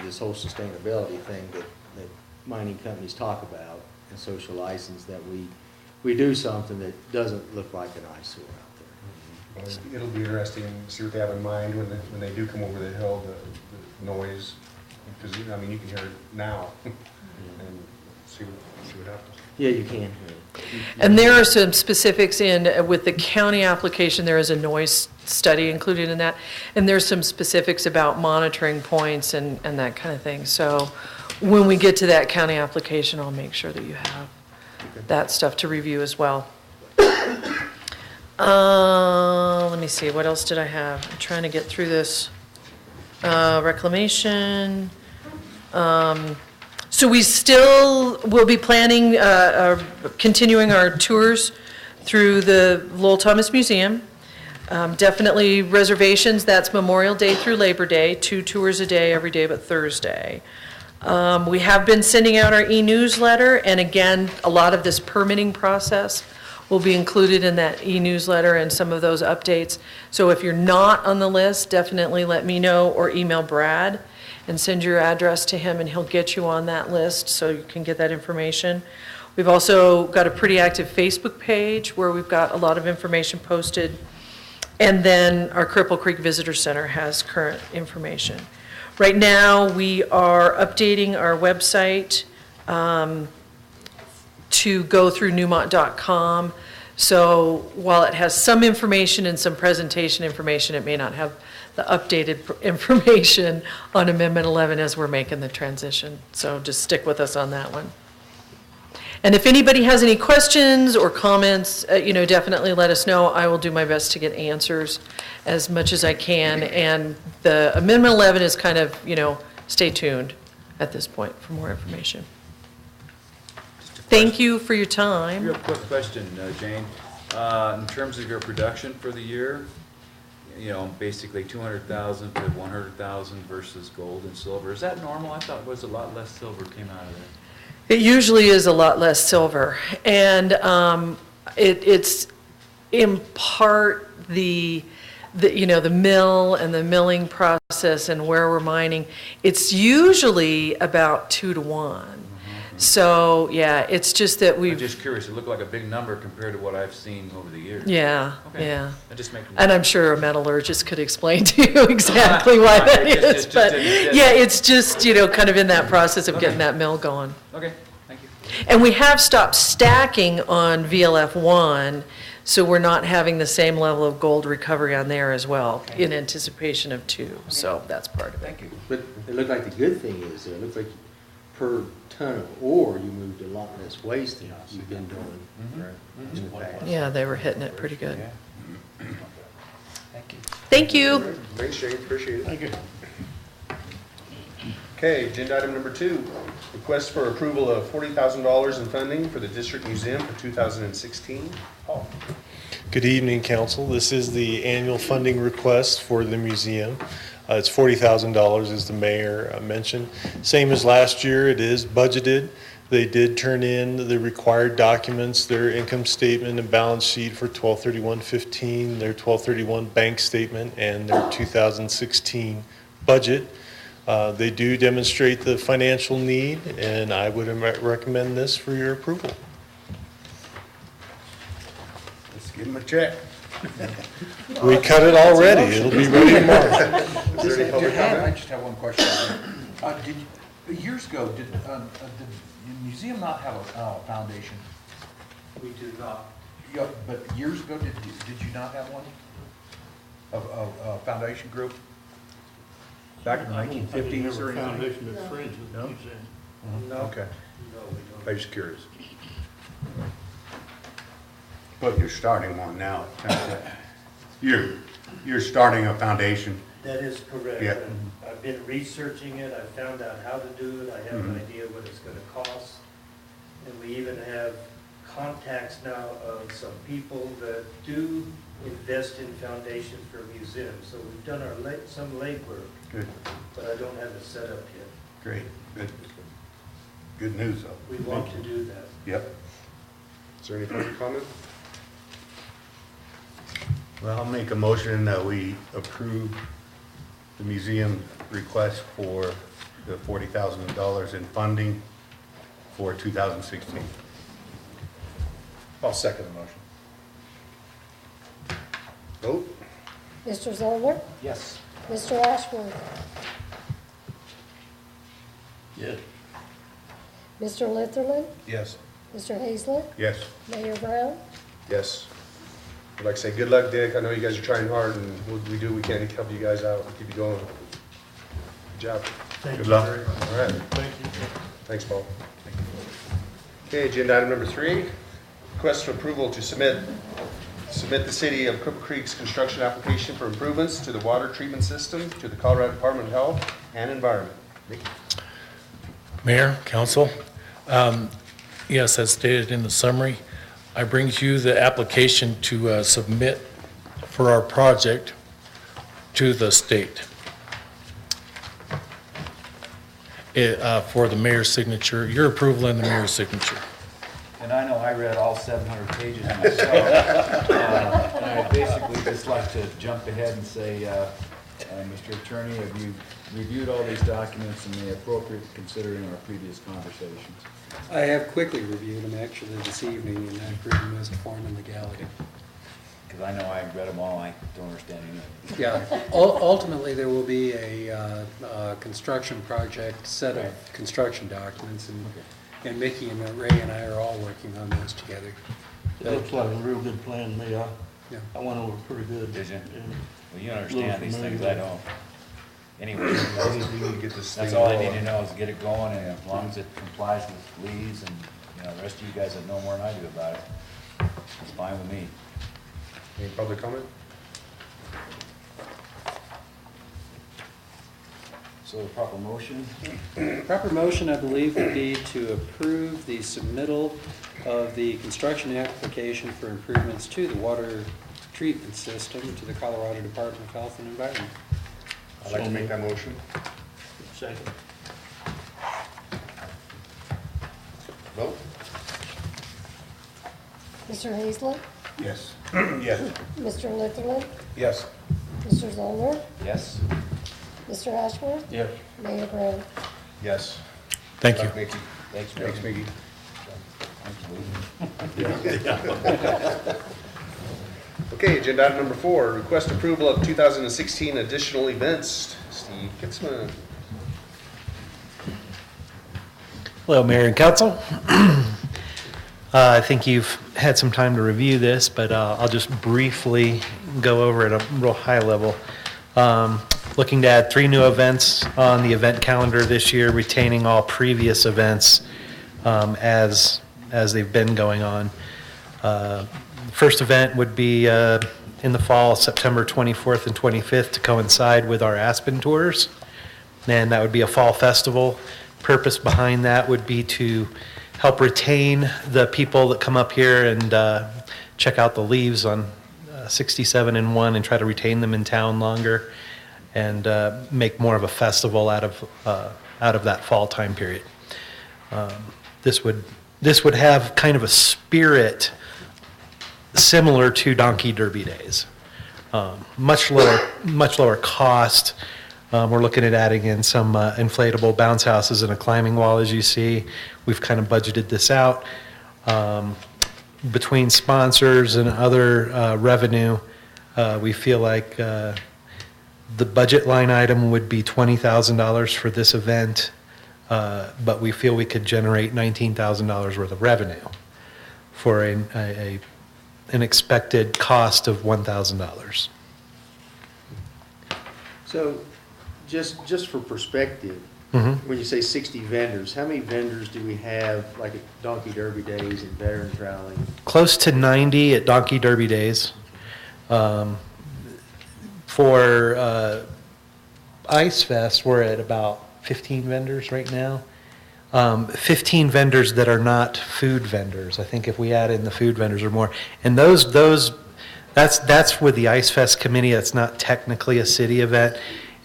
Speaker 4: this whole sustainability thing that mining companies talk about and social license, that we do something that doesn't look like an eyesore out there.
Speaker 11: It'll be interesting to see what they have in mind when they do come over the hill, the noise, because, you can hear it now, and see what happens.
Speaker 4: Yeah, you can.
Speaker 9: And there are some specifics with the county application, there is a noise study included in that, and there's some specifics about monitoring points and that kind of thing. So when we get to that county application, I'll make sure that you have that stuff to review as well. Let me see, what else did I have? I'm trying to get through this. Reclamation. So we still will be planning, continuing our tours through the Lowell Thomas Museum. Definitely reservations, that's Memorial Day through Labor Day, 2 tours a day every day but Thursday. We have been sending out our e-newsletter, and again, a lot of this permitting process will be included in that e-newsletter and some of those updates. So if you're not on the list, definitely let me know or email Brad and send your address to him, and he'll get you on that list so you can get that information. We've also got a pretty active Facebook page where we've got a lot of information posted. And then our Cripple Creek Visitor Center has current information. Right now, we are updating our website to go through newmont.com. So while it has some information and some presentation information, it may not have the updated information on Amendment 11 as we're making the transition. So just stick with us on that one. And if anybody has any questions or comments, definitely let us know. I will do my best to get answers as much as I can. And the Amendment 11 is kind of, stay tuned at this point for more information. Thank you for your time.
Speaker 5: Real quick question, Jane. In terms of your production for the year, basically 200,000 to 100,000 versus gold and silver. Is that normal? I thought it was a lot less silver came out of it.
Speaker 9: It usually is a lot less silver, and it's in part the mill and the milling process and where we're mining. It's usually about 2 to 1. So yeah, it's just that
Speaker 5: I'm just curious. It looked like a big number compared to what I've seen over the years.
Speaker 9: Yeah,
Speaker 5: okay.
Speaker 9: yeah.
Speaker 5: And
Speaker 9: I'm sure a metallurgist could explain to you exactly why that is. But yeah, it's just kind of in that process of getting that mill going.
Speaker 5: Okay, thank you.
Speaker 9: And we have stopped stacking on VLF1, so we're not having the same level of gold recovery on there as well in anticipation of 2. So that's part of it.
Speaker 5: Thank you.
Speaker 4: But it looked like the good thing is, it looks like per ton of ore, you moved a lot less waste than you've been doing in the past.
Speaker 9: Yeah, they were hitting it pretty good.
Speaker 5: Thank you.
Speaker 9: Thank you.
Speaker 11: Thanks, Shane, appreciate it.
Speaker 1: Thank you.
Speaker 11: Okay, agenda item number 2, request for approval of $40,000 in funding for the District Museum for 2016. Paul.
Speaker 12: Good evening, council. This is the annual funding request for the museum. It's $40,000, as the mayor mentioned. Same as last year, it is budgeted. They did turn in the required documents, their income statement and balance sheet for 12/31/15, their 12/31 bank statement, and their 2016 budget. They do demonstrate the financial need, and I would recommend this for your approval.
Speaker 7: Let's give them a check.
Speaker 12: We cut it already. It'll be ready tomorrow.
Speaker 11: Is there any public
Speaker 10: I
Speaker 11: comment?
Speaker 10: just have one question. Years ago, did the museum not have a foundation?
Speaker 8: We do not.
Speaker 10: Yeah, but years ago, did you not have one? A foundation group? Back in the 1950s or anything?
Speaker 1: Foundation that's friends with the museum.
Speaker 8: No.
Speaker 10: Okay,
Speaker 8: No, we don't.
Speaker 10: I was just curious.
Speaker 7: But you're starting one now. You're starting a foundation.
Speaker 8: That is correct.
Speaker 7: Yeah.
Speaker 8: And I've been researching it, I found out how to do it, I have an
Speaker 7: Mhm.
Speaker 8: idea what it's gonna cost. And we even have contacts now of some people that do invest in foundations for museums. So we've done some legwork,
Speaker 7: Good,
Speaker 8: but I don't have it set up yet.
Speaker 7: great, good. Good news, though.
Speaker 8: We want to do that.
Speaker 7: Yep.
Speaker 11: Is there any public comment?
Speaker 7: Well, I'll make a motion that we approve the museum request for the $40,000 in funding for 2016.
Speaker 10: I'll second the motion.
Speaker 11: Vote?
Speaker 3: Mr. Zoller?
Speaker 10: Yes.
Speaker 3: Mr. Ashworth?
Speaker 1: Yes.
Speaker 3: Mr. Litherland?
Speaker 10: Yes.
Speaker 3: Mr. Hazler?
Speaker 7: Yes.
Speaker 3: Mayor Brown?
Speaker 11: Yes. I'd like to say good luck, Dick. I know you guys are trying hard, and we do, we can help you guys out and keep you going. Good job.
Speaker 7: Good luck.
Speaker 11: All right.
Speaker 1: Thank you.
Speaker 11: Thanks, Paul. Okay, agenda item number 3, request for approval to submit the city of Cripple Creek's construction application for improvements to the water treatment system to the Colorado Department of Health and Environment. Mickey?
Speaker 13: Mayor, council, yes, as stated in the summary, I bring to you the application to submit for our project to the state. For the mayor's signature, your approval and the mayor's signature.
Speaker 5: And I know I read all 700 pages myself. And I basically just like to jump ahead and say, Mr. Attorney, have you reviewed all these documents and they appropriate considering our previous conversations?
Speaker 14: I have quickly reviewed them actually this evening, and I've written as to form and legality.
Speaker 5: Because I know I read them all, I don't understand anything.
Speaker 14: Yeah, ultimately, there will be a construction project, set of construction documents, and Mickey and Ray and I are all working on those together.
Speaker 1: It looks like a real good plan to me.
Speaker 14: Yeah.
Speaker 1: I went over pretty good.
Speaker 5: Did you?
Speaker 1: And
Speaker 5: Well, you understand these things, I don't. Anyway,
Speaker 11: We need to get this
Speaker 5: that's
Speaker 11: thing
Speaker 5: all I need to
Speaker 11: rolling.
Speaker 5: know is get it going, and as long as it complies with leads and, the rest of you guys that know more than I do about it, it's fine with me.
Speaker 11: Any public comment?
Speaker 5: So the proper motion?
Speaker 14: Proper motion, I believe, would be to approve the submittal of the construction application for improvements to the water treatment system to the Colorado Department of Health and Environment.
Speaker 11: I'd like to make that motion.
Speaker 1: second.
Speaker 11: Vote?
Speaker 3: Mr. Hazler?
Speaker 7: Yes. Yes.
Speaker 3: Mr. Litherland?
Speaker 11: Yes.
Speaker 3: Mr. Zoller?
Speaker 5: Yes?
Speaker 3: Mr. Ashworth?
Speaker 1: Yes.
Speaker 3: Mayor Brown?
Speaker 11: Yes.
Speaker 13: Thank
Speaker 11: Good
Speaker 13: you.
Speaker 11: luck, Mickey.
Speaker 5: Thanks,
Speaker 11: Thanks, Mickey. Okay, agenda item number 4, request approval of 2016 additional events. Steve Kitzman.
Speaker 15: Hello, Mayor and Council. I think you've had some time to review this, but I'll just briefly go over at a real high level. Looking to add 3 new events on the event calendar this year, retaining all previous events as they've been going on. First event would be in the fall, September 24th and 25th, to coincide with our Aspen tours. And that would be a fall festival. Purpose behind that would be to help retain the people that come up here and check out the leaves on 67 and 1 and try to retain them in town longer and make more of a festival out of that fall time period. This would have kind of a spirit similar to Donkey Derby days. Much lower cost. We're looking at adding in some inflatable bounce houses and a climbing wall, as you see. We've kind of budgeted this out. Between sponsors and other revenue, we feel like the budget line item would be $20,000 for this event, but we feel we could generate $19,000 worth of revenue for an expected cost of $1,000.
Speaker 4: So, just for perspective, when you say 60 vendors, how many vendors do we have, like at Donkey Derby Days and Veterans Rally?
Speaker 15: Close to 90 at Donkey Derby Days. For Ice Fest, we're at about 15 vendors right now. 15 vendors that are not food vendors. I think if we add in the food vendors or more, and that's with the Ice Fest committee. That's not technically a city event,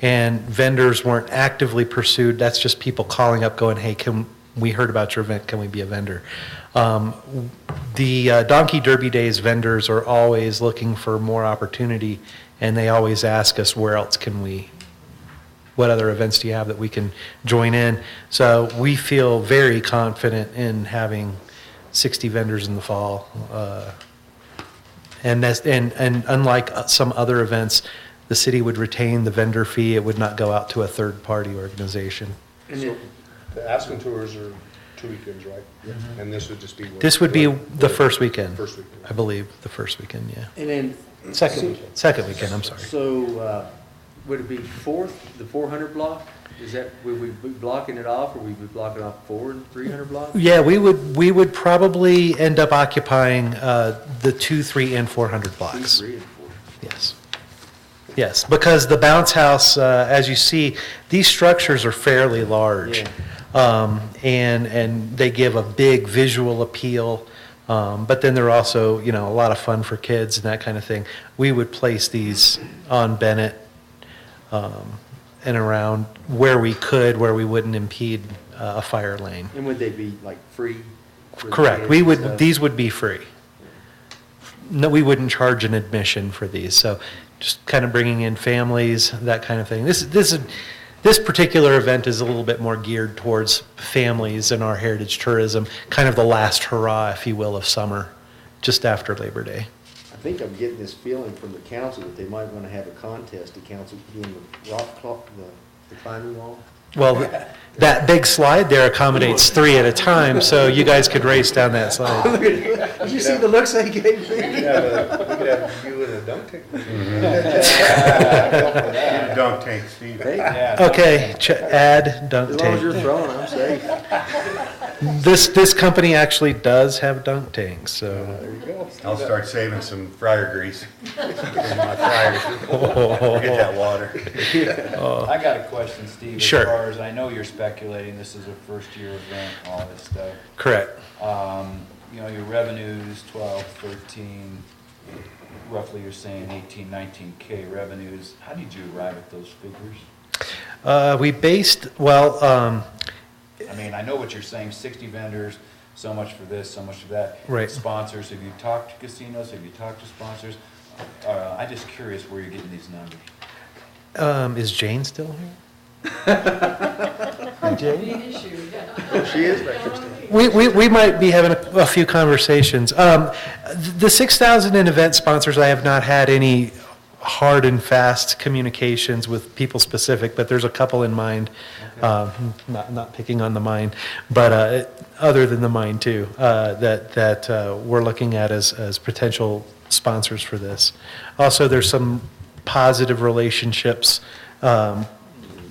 Speaker 15: and vendors weren't actively pursued. That's just people calling up, going, "Hey, we heard about your event? Can we be a vendor?" The Donkey Derby Days vendors are always looking for more opportunity, and they always ask us, "Where else can we? What other events do you have that we can join in?" So we feel very confident in having 60 vendors in the fall. And unlike some other events, the city would retain the vendor fee. It would not go out to a third-party organization.
Speaker 11: So the Aspen tours are 2 weekends, right? And this would just be one?
Speaker 15: This would be the first weekend.
Speaker 11: First weekend.
Speaker 15: I believe, the first weekend, yeah.
Speaker 4: And then.
Speaker 15: Second weekend, I'm sorry.
Speaker 4: So, would it be the 400 block? Would we be blocking it off, or would we be blocking off 300 blocks?
Speaker 15: Yeah, we would probably end up occupying the 2, 3, and 400 blocks.
Speaker 4: 2, 3, and 4.
Speaker 15: Yes. Yes, because the bounce house, as you see, these structures are fairly large.
Speaker 4: Yeah.
Speaker 15: And they give a big visual appeal. But then they're also, a lot of fun for kids and that kind of thing. We would place these on Bennett and around where we could, where we wouldn't impede a fire lane.
Speaker 4: And would they be like free?
Speaker 15: Correct. These would be free. No, we wouldn't charge an admission for these. So just kind of bringing in families, that kind of thing. This particular event is a little bit more geared towards families and our heritage tourism, kind of the last hurrah, if you will, of summer, just after Labor Day.
Speaker 4: I think I'm getting this feeling from the council that they might want to have a contest, the council doing the climbing wall.
Speaker 15: Well, that big slide there accommodates 3 at a time, so you guys could race down that slide.
Speaker 4: Did you see the looks they gave me?
Speaker 11: We could have you in a dunk tank.
Speaker 7: Dunk tank, Steve.
Speaker 15: Okay, add dunk tank.
Speaker 4: As long as you're throwing, I'm safe.
Speaker 15: This company actually does have dunk tanks, so.
Speaker 7: There you go. I'll start saving some fryer grease. My fryers. Get that water.
Speaker 5: I got a question, Steve.
Speaker 15: Sure.
Speaker 5: As far as I know you're speculating, this is a first-year event, all this stuff.
Speaker 15: Correct.
Speaker 5: Your revenues, 12, 13, roughly you're saying 18, 19K revenues. How did you arrive at those figures?
Speaker 15: We based,
Speaker 5: I know what you're saying, 60 vendors, so much for this, so much for that.
Speaker 15: Right.
Speaker 5: Sponsors, have you talked to casinos, have you talked to sponsors? I'm just curious where you're getting these numbers.
Speaker 15: Is Jane still here?
Speaker 9: Jane?
Speaker 4: She is back there, Steve.
Speaker 15: We might be having a few conversations. The 6,000 in event sponsors, I have not had any hard and fast communications with people specific, but there's a couple in mind. Okay. Not picking on the mine, but other than the mine too, that we're looking at as potential sponsors for this. Also, there's some positive relationships,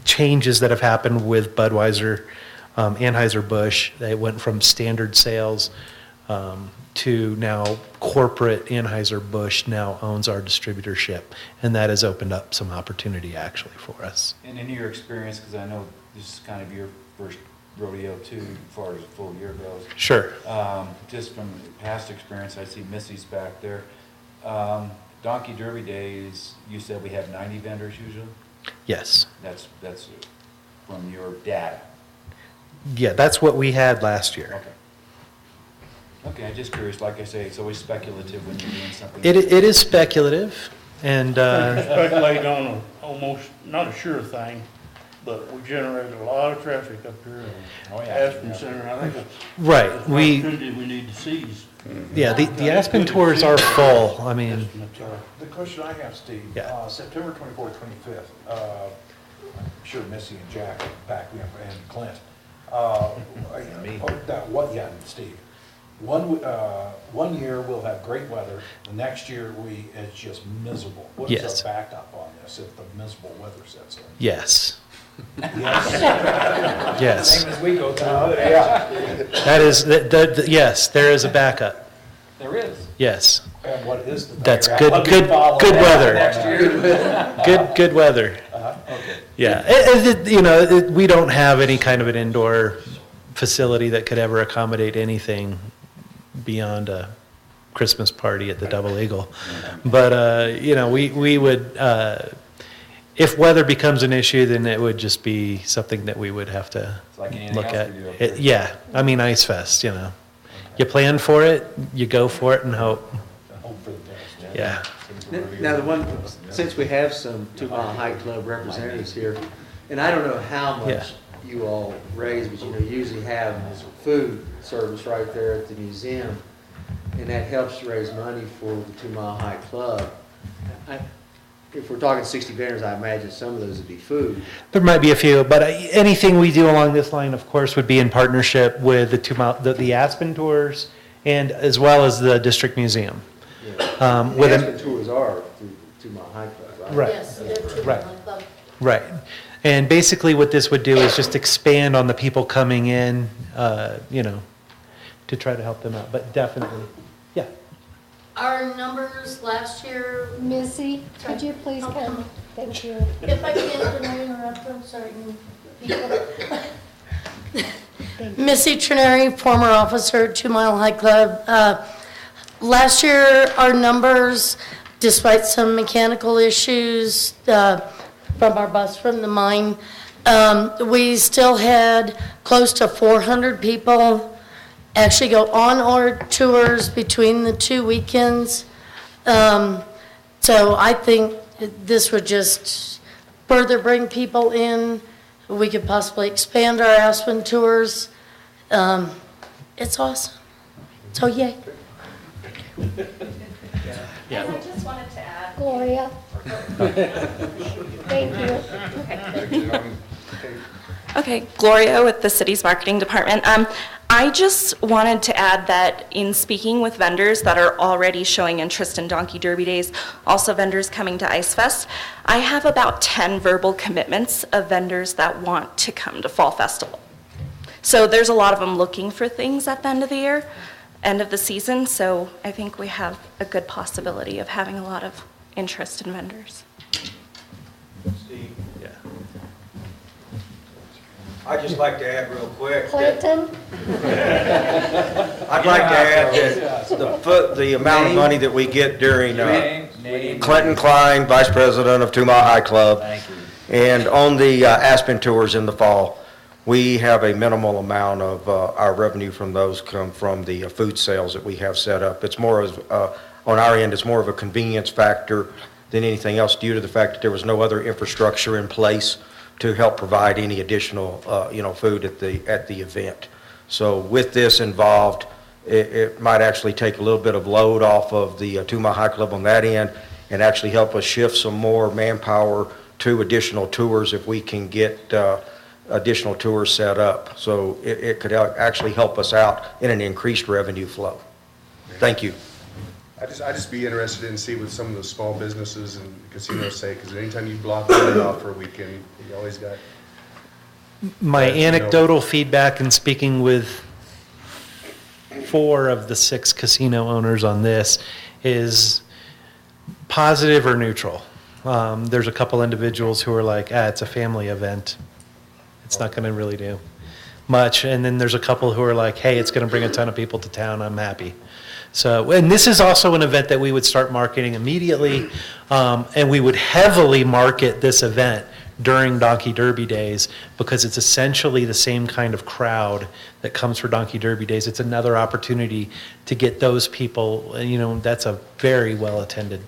Speaker 15: changes that have happened with Budweiser, Anheuser-Busch. They went from standard sales to now corporate. Anheuser-Busch now owns our distributorship, and that has opened up some opportunity actually for us.
Speaker 5: And in your experience, because I know this is kind of your first rodeo too, as far as the full year goes.
Speaker 15: Sure.
Speaker 5: Just from past experience, I see Missy's back there. Donkey Derby Days, you said we have 90 vendors usually?
Speaker 15: Yes.
Speaker 5: That's from your data.
Speaker 15: Yeah, that's what we had last year.
Speaker 5: Okay. Okay, I'm just curious. Like I say, it's always speculative when you're doing something.
Speaker 15: It is speculative, and
Speaker 1: Speculate on almost, not a sure thing, but we generated a lot of traffic up here in Aspen Center. I think it's
Speaker 15: right.
Speaker 1: it's an opportunity we need to seize.
Speaker 15: Yeah, the Aspen tours are full. I mean,
Speaker 10: The question I have, Steve,
Speaker 15: Yeah.
Speaker 10: September 24th, 25th, I'm sure Missy and Jack will back me up, and Clint. Steve. One year we'll have great weather, the next year it's just miserable. What is
Speaker 15: Yes.
Speaker 10: our backup on this if the miserable weather sets in?
Speaker 15: yes.
Speaker 10: Yes.
Speaker 15: Yes.
Speaker 10: Same as we go through. Yeah.
Speaker 15: That is, yes, there is a backup.
Speaker 10: There is.
Speaker 15: Yes.
Speaker 10: And what is the?
Speaker 15: That's
Speaker 10: backup? Let me
Speaker 15: good
Speaker 10: follow
Speaker 15: weather.
Speaker 10: that next year.
Speaker 15: Good weather.
Speaker 10: Okay.
Speaker 15: Yeah, we don't have any kind of an indoor facility that could ever accommodate anything beyond a Christmas party at the Double Eagle. But, we would, if weather becomes an issue, then it would just be something that we would have to
Speaker 5: It's like anything
Speaker 15: look
Speaker 5: else
Speaker 15: at.
Speaker 5: we do up there.
Speaker 15: Yeah, I mean, Ice Fest, You plan for it, you go for it and hope.
Speaker 10: Hope for the best.
Speaker 15: Yeah.
Speaker 4: Now, since we have some 2 Mile Hike Club representatives here, and I don't know how
Speaker 15: Yeah.
Speaker 4: much you all raise, but you usually have food service right there at the museum, and that helps raise money for the 2 Mile Hike Club. If we're talking 60 vendors, I imagine some of those would be food.
Speaker 15: There might be a few, but anything we do along this line, of course, would be in partnership with the Aspen Tours and as well as the District Museum.
Speaker 4: The Aspen tours are through the 2 Mile Hike Club, right?
Speaker 15: Right.
Speaker 6: Yes, they're too
Speaker 15: Right.
Speaker 6: much.
Speaker 15: Right. And basically what this would do is just expand on the people coming in, to try to help them out, but definitely, yeah.
Speaker 6: Our numbers last year,
Speaker 3: Missy, could you please
Speaker 6: Okay.
Speaker 3: come? Thank you.
Speaker 6: if I can interrupt them, certain people.
Speaker 3: Thank you.
Speaker 6: Missy Trinary, former officer at 2 Mile High Club. Last year, our numbers, despite some mechanical issues from our bus from the mine, we still had close to 400 people actually go on our tours between the 2 weekends. So I think this would just further bring people in. We could possibly expand our Aspen tours. It's awesome. So yay.
Speaker 15: Yeah.
Speaker 16: I just wanted to add.
Speaker 3: Gloria. Thank you.
Speaker 16: Okay, Gloria with the city's marketing department. I just wanted to add that in speaking with vendors that are already showing interest in Donkey Derby Days, also vendors coming to Ice Fest, I have about 10 verbal commitments of vendors that want to come to Fall Festival. So there's a lot of them looking for things at the end of the year, end of the season, so I think we have a good possibility of having a lot of interest in vendors.
Speaker 17: Steve,
Speaker 15: Yeah.
Speaker 17: I'd just like to add real quick that
Speaker 3: Clinton?
Speaker 17: I'd like to add that the amount of money that we get during Clinton Klein, Vice President of 2 Mile High Club,
Speaker 5: Thank you.
Speaker 17: and on the Aspen tours in the fall, we have a minimal amount of our revenue from those come from the food sales that we have set up. It's more of, on our end, it's more of a convenience factor than anything else due to the fact that there was no other infrastructure in place to help provide any additional, food at the event. So with this involved, it might actually take a little bit of load off of the 2 Mile High Club on that end and actually help us shift some more manpower to additional tours if we can get additional tours set up. So it could actually help us out in an increased revenue flow. Thank you.
Speaker 11: I'd just be interested in see what some of the small businesses and casinos say, because anytime you block that off for a weekend, you always got.
Speaker 15: My anecdotal feedback in speaking with 4 of the 6 casino owners on this is positive or neutral. There's a couple individuals who are like, it's a family event. It's not going to really do. much, and then there's a couple who are like, hey, it's going to bring a ton of people to town, I'm happy. So, and this is also an event that we would start marketing immediately, and we would heavily market this event during Donkey Derby days because it's essentially the same kind of crowd that comes for Donkey Derby days. It's another opportunity to get those people, you know, that's a very well-attended,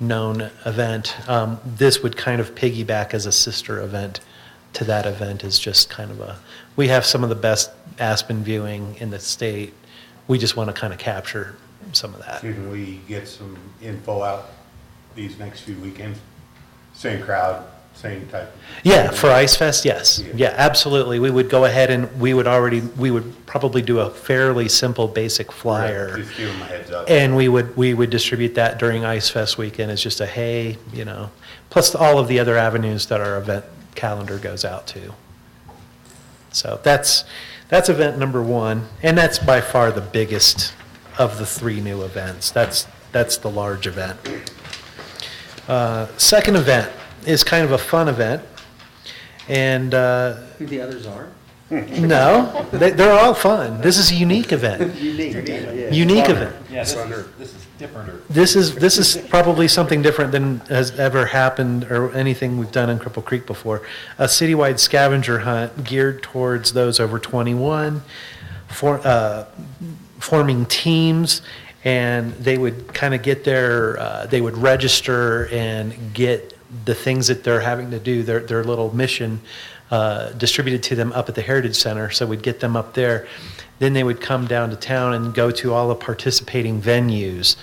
Speaker 15: known event. This would kind of piggyback as a sister event to that event. Is just kind of we have some of the best Aspen viewing in the state. We just want to kind of capture some of that.
Speaker 7: Can we get some info out these next few weekends? Same crowd, same type?
Speaker 15: Yeah, for Ice Fest, yes. Yeah, absolutely. We would go ahead and we would probably do a fairly simple basic flyer.
Speaker 7: Right, just give them a heads up.
Speaker 15: And we would distribute that during Ice Fest weekend as just a, hey, you know, plus all of the other avenues that our event calendar goes out to. So that's event number one, and that's by far the biggest of the three new events. That's the large event. Second event is kind of a fun event, and
Speaker 4: Who the others are?
Speaker 15: no, they're all fun. This is a unique event.
Speaker 4: Unique
Speaker 15: event.
Speaker 10: Yeah, this is different.
Speaker 15: This is probably something different than has ever happened or anything we've done in Cripple Creek before. A citywide scavenger hunt geared towards those over 21, forming teams, and they would kind of get they would register and get the things that they're having to do, their little mission distributed to them up at the Heritage Center. So we'd get them up there. Then they would come down to town and go to all the participating venues.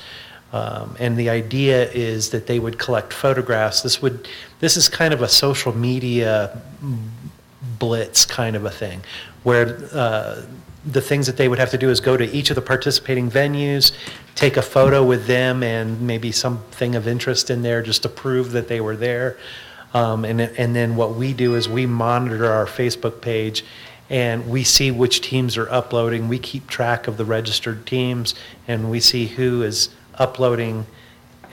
Speaker 15: And the idea is that they would collect photographs. This is kind of a social media blitz kind of a thing, where the things that they would have to do is go to each of the participating venues, take a photo with them and maybe something of interest in there just to prove that they were there. And then what we do is we monitor our Facebook page and we see which teams are uploading. We keep track of the registered teams and we see who is uploading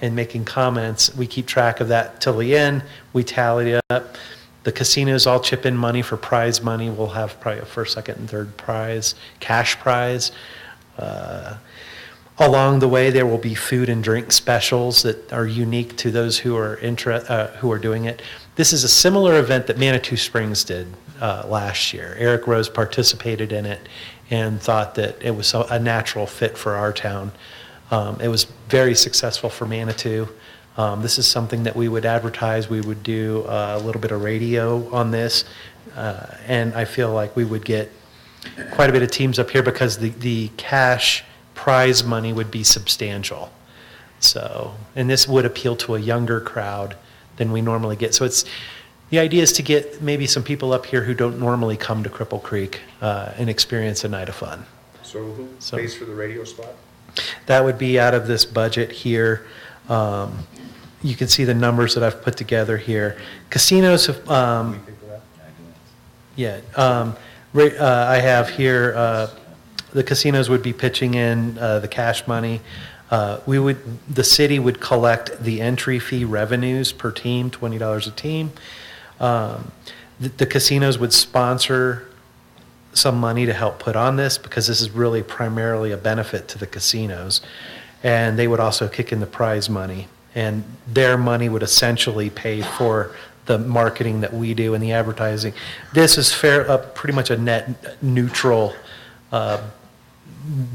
Speaker 15: and making comments. We keep track of that till the end. We tally it up. The casinos all chip in money for prize money. We'll have probably a first, second, and third prize, cash prize. Along the way, there will be food and drink specials that are unique to those who are doing it. This is a similar event that Manitou Springs did last year. Eric Rose participated in it and thought that it was a natural fit for our town. It was very successful for Manitou. This is something that we would advertise. We would do a little bit of radio on this, and I feel like we would get quite a bit of teams up here because the cash prize money would be substantial. So, and this would appeal to a younger crowd than we normally get. So the idea is to get maybe some people up here who don't normally come to Cripple Creek and experience a night of fun.
Speaker 11: So who pays for the radio spot?
Speaker 15: That would be out of this budget here. You can see the numbers that I've put together here. Casinos have, I have here, the casinos would be pitching in the cash money. The city would collect the entry fee revenues per team, $20 a team. The casinos would sponsor some money to help put on this because this is really primarily a benefit to the casinos. And they would also kick in the prize money. And their money would essentially pay for the marketing that we do and the advertising. This is pretty much a net neutral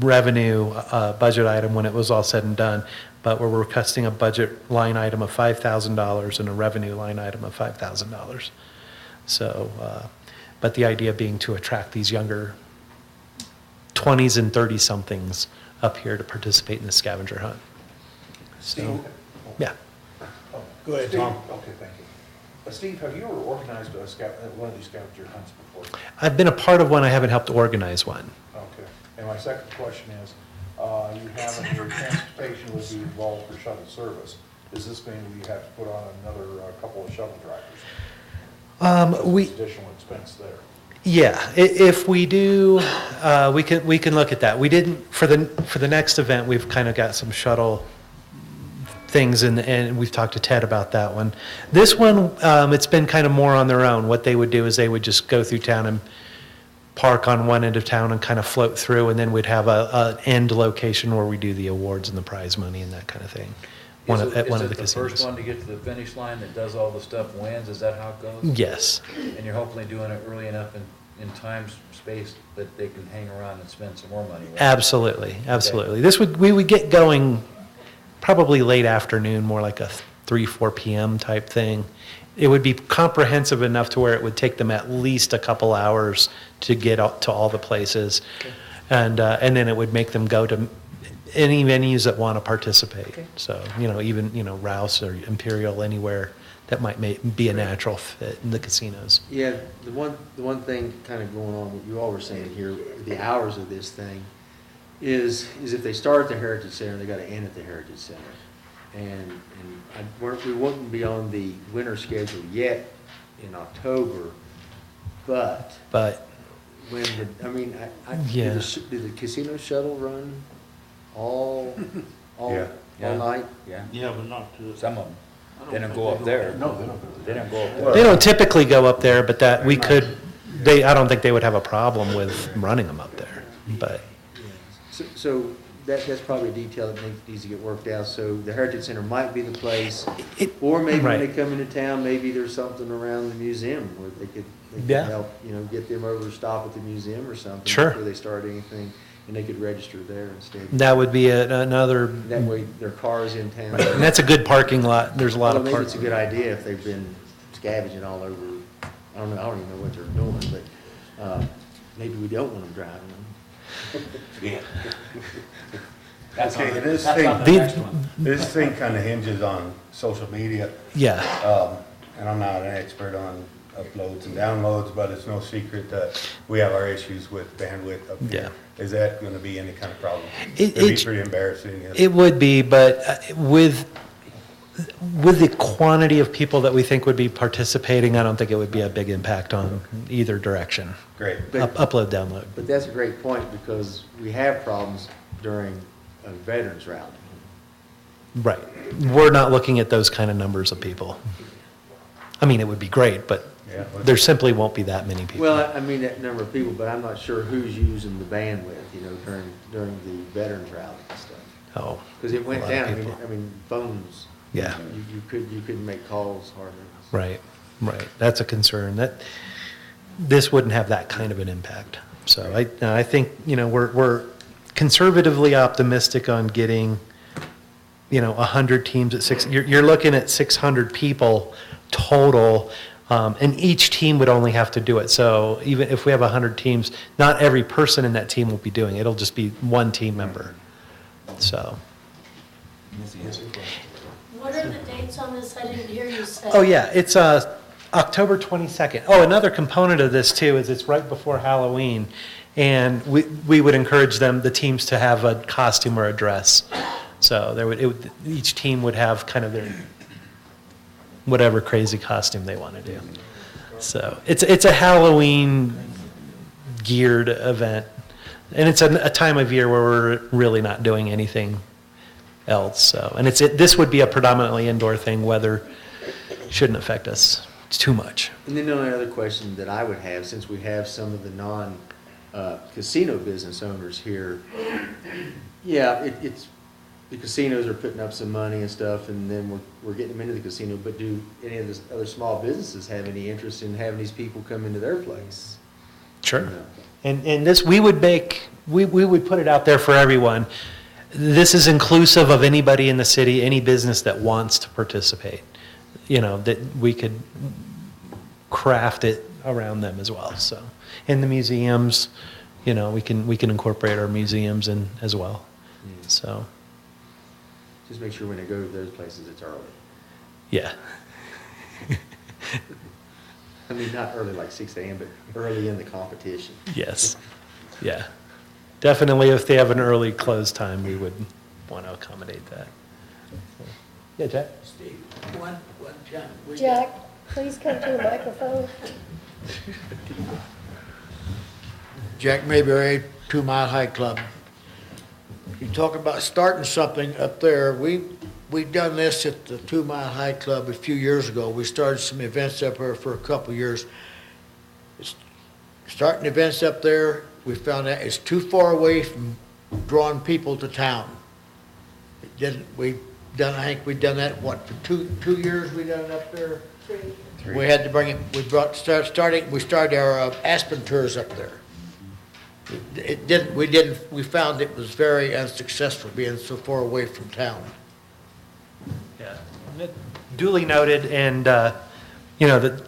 Speaker 15: revenue budget item when it was all said and done, but we're requesting a budget line item of $5,000 and a revenue line item of $5,000. So, but the idea being to attract these younger 20s and 30-somethings up here to participate in the scavenger hunt. So, yeah.
Speaker 10: Oh, go ahead, Tom. Okay, thank you. Steve, have you ever organized one of these scavenger hunts before?
Speaker 15: I've been a part of one. I haven't helped organize one.
Speaker 10: Okay. And my second question is, you have in your transportation would be involved for shuttle service. Is this going to, you have to put on another couple of shuttle drivers? Additional expense there.
Speaker 15: Yeah, if we do, we can look at that. We didn't for the next event. We've kind of got some shuttle things, and we've talked to Ted about that one. This one, it's been kind of more on their own. What they would do is they would just go through town and park on one end of town and kind of float through, and then we'd have an end location where we do the awards and the prize money and that kind of thing. At one of the
Speaker 5: Is it the first
Speaker 15: casinos.
Speaker 5: one to get to the finish line that does all the stuff wins? Is that how it goes?
Speaker 15: Yes.
Speaker 5: And you're hopefully doing it early enough in time, space, that they can hang around and spend some more money, right?
Speaker 15: Absolutely, absolutely. We would get going probably late afternoon, more like a 3, 4 p.m. type thing. It would be comprehensive enough to where it would take them at least a couple hours to get out to all the places. And then it would make them go to any venues that want to participate.
Speaker 4: Okay.
Speaker 15: So, even, Rouse or Imperial, anywhere that might be a natural fit in the casinos.
Speaker 4: Yeah, the one thing kind of going on, what you all were saying here, the hours of this thing, is if they start at the Heritage Center, they got to end at the Heritage Center. And we wouldn't be on the winter schedule yet in October, but when
Speaker 15: Yeah.
Speaker 4: did the casino shuttle run all
Speaker 7: Yeah.
Speaker 4: night?
Speaker 5: Yeah.
Speaker 1: Yeah, but not to.
Speaker 5: Some of them. They don't go up there.
Speaker 10: No, they don't.
Speaker 5: They don't go up there.
Speaker 15: They don't typically go up there, but that we could, I don't think they would have a problem with running them up there, but.
Speaker 4: So that's probably a detail that needs to get worked out. So the Heritage Center might be the place, or maybe when
Speaker 15: Right.
Speaker 4: they come into town, maybe there's something around the museum where they could
Speaker 15: Yeah.
Speaker 4: help, get them over to stop at the museum or something.
Speaker 15: Sure.
Speaker 4: Before they start anything, and they could register there instead.
Speaker 15: That would be another,
Speaker 4: That way their car's in town.
Speaker 15: and that's a good parking lot. There's a lot of
Speaker 4: Well, maybe it's a
Speaker 15: parking.
Speaker 4: good idea if they've been scavenging all over, I don't even know what they're doing, but, maybe we don't want them driving them.
Speaker 7: Yeah.
Speaker 5: That's
Speaker 7: Okay,
Speaker 5: on-
Speaker 7: this
Speaker 5: that's
Speaker 7: thing,
Speaker 5: on the next one.
Speaker 7: this thing kind of hinges on social media.
Speaker 15: Yeah.
Speaker 7: And I'm not an expert on uploads and downloads, but it's no secret that we have our issues with bandwidth up here. Is that going to be any kind of problem? It'd be pretty embarrassing.
Speaker 15: It would be, but with the quantity of people that we think would be participating, I don't think it would be a big impact on either direction.
Speaker 7: Great.
Speaker 15: Upload, download.
Speaker 4: But that's a great point, because we have problems during a veterans rally.
Speaker 15: Right. We're not looking at those kind of numbers of people. I mean, it would be great, but
Speaker 7: Yeah.
Speaker 15: there simply won't be that many people.
Speaker 4: Well, I mean that number of people, but I'm not sure who's using the bandwidth, during the veterans rally and stuff.
Speaker 15: Oh.
Speaker 4: Because it went
Speaker 15: a lot of
Speaker 4: down,
Speaker 15: people.
Speaker 4: phones.
Speaker 15: Yeah.
Speaker 4: You couldn't make calls hardly.
Speaker 15: Right. That's a concern. This wouldn't have that kind of an impact. So I think, we're conservatively optimistic on getting, 100 teams at six. You're looking at 600 people total, and each team would only have to do it. So even if we have 100 teams, not every person in that team will be doing it. It'll just be one team member. So.
Speaker 6: What are the dates on this? I didn't hear you say.
Speaker 15: Oh, yeah, it's October 22nd. Oh, another component of this, too, is it's right before Halloween, and we would encourage the teams to have a costume or a dress. So each team would have kind of their whatever crazy costume they want to do. So it's a Halloween geared event, and it's a time of year where we're really not doing anything else. So, and this would be a predominantly indoor thing. Weather shouldn't affect us too much.
Speaker 4: And then the only other question that I would have, since we have some of the non-casino business owners here, it's the casinos are putting up some money and stuff, and then we're getting them into the casino. But do any of the other small businesses have any interest in having these people come into their place?
Speaker 15: Sure. And this we would put it out there for everyone. This is inclusive of anybody in the city, any business that wants to participate. That we could craft it around them as well. So, in the museums, we can incorporate our museums in as well. So.
Speaker 4: Just make sure when they go to those places, it's early.
Speaker 15: Yeah.
Speaker 4: I mean, not early like 6 a.m., but early in the competition.
Speaker 15: Yes. Yeah. Definitely, if they have an early close time, we would want to accommodate that. Yeah, Jack?
Speaker 18: Steve, one time.
Speaker 3: Jack, please come to the microphone.
Speaker 18: Jack Mayberry, 2 Mile High Club. You talk about starting something up there. We've done this at the 2 Mile High Club a few years ago. We started some events up here for a couple years. It's starting events up there, we found that it's too far away from drawing people to town. It didn't, I think we've done that, what, for two years we done it up there?
Speaker 3: Three.
Speaker 18: We had to bring it, we started our Aspen tours up there. We found it was very unsuccessful being so far away from town.
Speaker 15: Yeah, duly noted, and,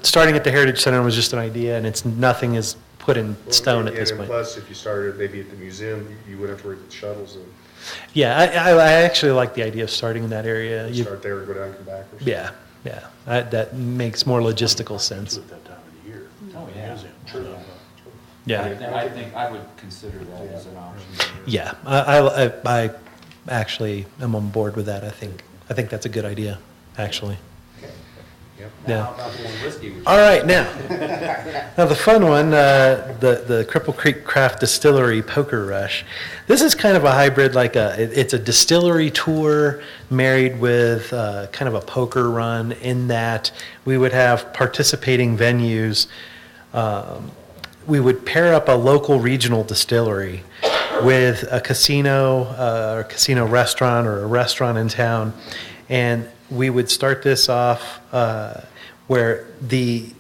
Speaker 15: starting at the Heritage Center was just an idea, and nothing is put in stone at this
Speaker 11: And
Speaker 15: point.
Speaker 11: plus, if you started maybe at the museum, you wouldn't have to worry about shuttles and
Speaker 15: Yeah, I actually like the idea of starting in that area.
Speaker 11: start there and go down and come back or something.
Speaker 15: Yeah, that makes more logistical sense.
Speaker 10: At that time of the year.
Speaker 5: Oh, yeah.
Speaker 10: True.
Speaker 15: Yeah.
Speaker 5: I think I would consider that as an option.
Speaker 15: Yeah, I actually am on board with that. I think that's a good idea, actually.
Speaker 5: Now, how about the one whiskey?
Speaker 15: All right, now the fun one, the Cripple Creek Craft Distillery Poker Rush. This is kind of a hybrid, it's a distillery tour married with kind of a poker run, in that we would have participating venues. We would pair up a local regional distillery with a casino or a casino restaurant or a restaurant in town, and we would start this off where the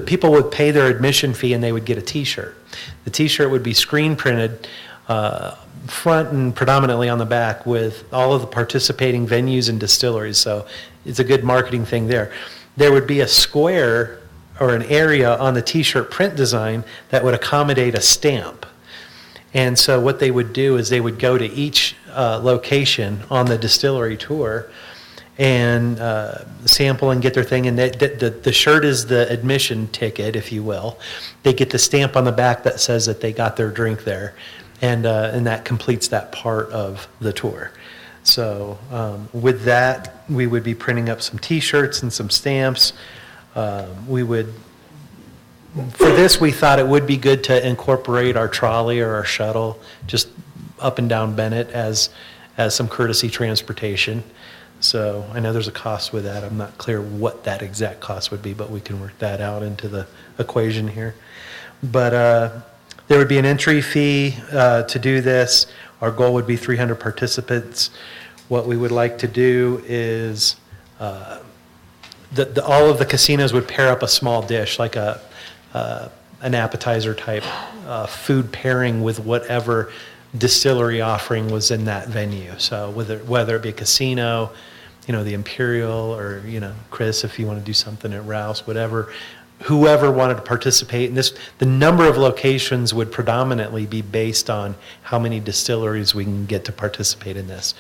Speaker 15: people would pay their admission fee and they would get a T-shirt. The T-shirt would be screen printed front and predominantly on the back with all of the participating venues and distilleries. So it's a good marketing thing there. There would be a square or an area on the T-shirt print design that would accommodate a stamp. And so what they would do is they would go to each location on the distillery tour and sample and get their thing. And the shirt is the admission ticket, if you will. They get the stamp on the back that says that they got their drink there. And that completes that part of the tour. So with that, we would be printing up some T-shirts and some stamps. For this, we thought it would be good to incorporate our trolley or our shuttle just up and down Bennett as some courtesy transportation. So I know there's a cost with that. I'm not clear what that exact cost would be, but we can work that out into the equation here. But there would be an entry fee to do this. Our goal would be 300 participants. What we would like to do is all of the casinos would pair up a small dish, like an appetizer type food pairing with whatever distillery offering was in that venue. So whether it be a casino, the Imperial, or Chris, if you want to do something at Rouse, whatever, whoever wanted to participate in this, the number of locations would predominantly be based on how many distilleries we can get to participate in this.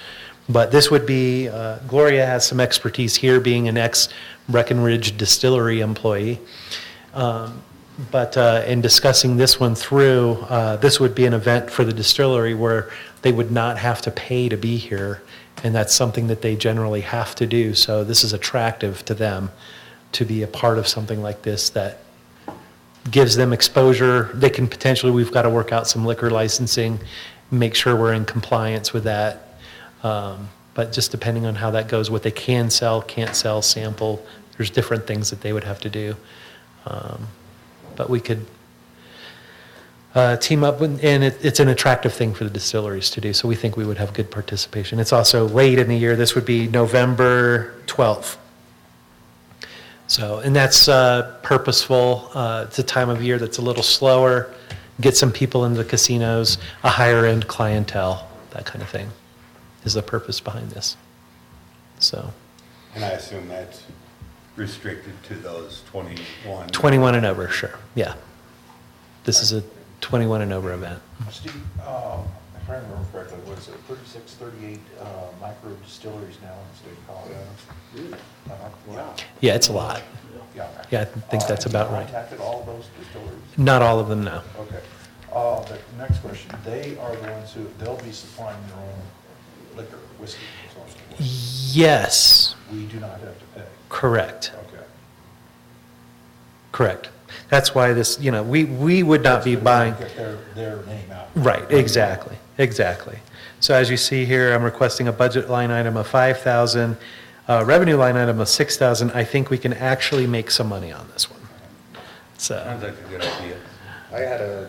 Speaker 15: But this would be, Gloria has some expertise here, being an ex-Breckenridge distillery employee. But in discussing this one through, this would be an event for the distillery where they would not have to pay to be here, and that's something that they generally have to do. So this is attractive to them to be a part of something like this that gives them exposure. They can potentially, we've got to work out some liquor licensing, make sure we're in compliance with that. But just depending on how that goes, what they can sell, can't sell, sample, there's different things that they would have to do. But we could team up, and it's an attractive thing for the distilleries to do, so we think we would have good participation. It's also late in the year. This would be November 12th. So, and that's purposeful. It's a time of year that's a little slower, get some people into the casinos, a higher end clientele, that kind of thing is the purpose behind this. So.
Speaker 7: And I assume that's restricted to those 21.
Speaker 15: 21 and over, sure, yeah. This is a 21 and over event.
Speaker 10: Steve, if I remember correctly, what is it, 36, 38 micro distilleries now in the state of Colorado? Wow.
Speaker 15: Yeah, it's a lot.
Speaker 10: Yeah,
Speaker 15: Yeah, I think that's about right.
Speaker 10: Contacted all of those distilleries?
Speaker 15: Not all of them, no.
Speaker 10: Okay. The next question, they are the ones they'll be supplying their own liquor, whiskey, and so on and so forth.
Speaker 15: Yes.
Speaker 10: We do not have to pay.
Speaker 15: Correct.
Speaker 10: Okay.
Speaker 15: Correct. That's why this, we would not be buying.
Speaker 10: Get their name out.
Speaker 15: Right, exactly. So as you see here, I'm requesting a budget line item of $5,000, revenue line item of $6,000. I think we can actually make some money on this one. So.
Speaker 7: Sounds like a good idea.
Speaker 11: I had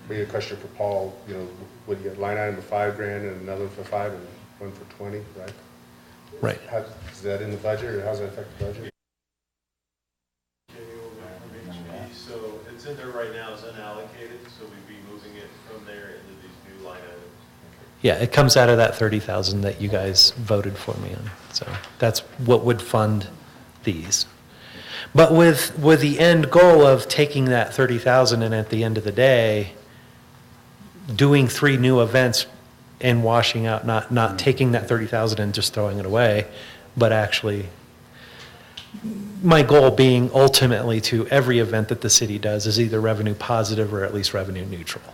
Speaker 11: maybe a question for Paul, you know, would you get line item of $5,000 and another for 5 and one for 20, right?
Speaker 15: Right.
Speaker 11: Is that in the budget, or how does that affect the budget?
Speaker 12: So it's in there right now as unallocated, so we'd be moving it from there into these new line items.
Speaker 15: Yeah, it comes out of that 30,000 that you guys voted for me on. So that's what would fund these. But with the end goal of taking that 30,000 and at the end of the day, doing 3 new events and washing out, not taking that 30,000 and just throwing it away, but actually, my goal being ultimately to every event that the city does is either revenue positive or at least revenue neutral.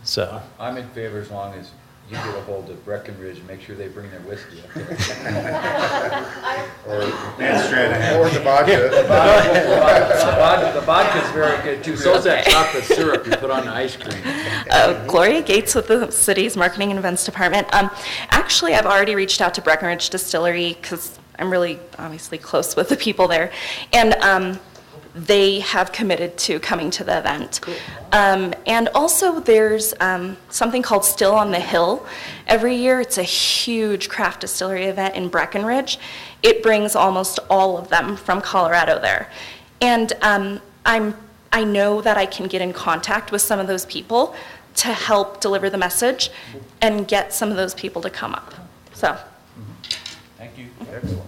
Speaker 15: So.
Speaker 5: I'm in favor as long as you get a hold of Breckenridge and make sure they bring their whiskey up there.
Speaker 11: Or the vodka.
Speaker 5: The vodka's very good too. So is that chocolate syrup you put on the ice cream.
Speaker 16: Gloria Gates with the city's marketing and events department. Actually, I've already reached out to Breckenridge Distillery because I'm really obviously close with the people there. And they have committed to coming to the event. Cool. And also there's something called Still on the Hill. Every year it's a huge craft distillery event in Breckenridge. It brings almost all of them from Colorado there. And I know that I can get in contact with some of those people to help deliver the message and get some of those people to come up. So.
Speaker 5: Thank you.
Speaker 11: Excellent.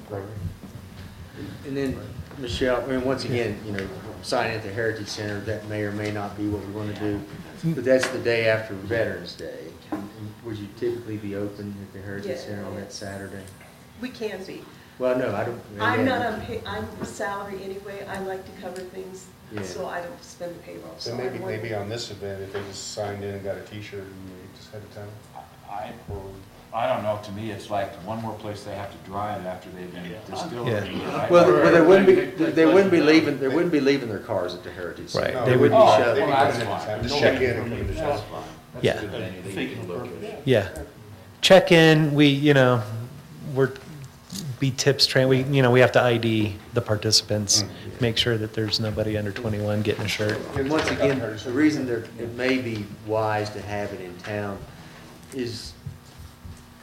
Speaker 4: And then, Michelle, I mean, once again, you know, signing at the Heritage Center, that may or may not be what we want to do, but that's the day after Veterans Day. Would you typically be open at the Heritage Center on that Saturday?
Speaker 19: We can be.
Speaker 4: Well, no, I don't.
Speaker 19: I'm not on I'm salary anyway. I like to cover things,
Speaker 4: Yeah.
Speaker 19: so I don't spend the payroll.
Speaker 11: So maybe on this event, if they just signed in and got a T-shirt and they just headed to town.
Speaker 5: I don't know, to me, it's like one more place they have to drive after they've been distilled.
Speaker 15: Yeah.
Speaker 4: Well, they wouldn't be leaving their cars at the Heritage Center.
Speaker 15: Right.
Speaker 4: They would be shut.
Speaker 11: Well, that's fine. Just check in and come to the fine.
Speaker 15: Yeah. Yeah. Check in, we're be tips trained, we have to ID the participants, make sure that there's nobody under 21 getting a shirt.
Speaker 4: And once again, the reason it may be wise to have it in town is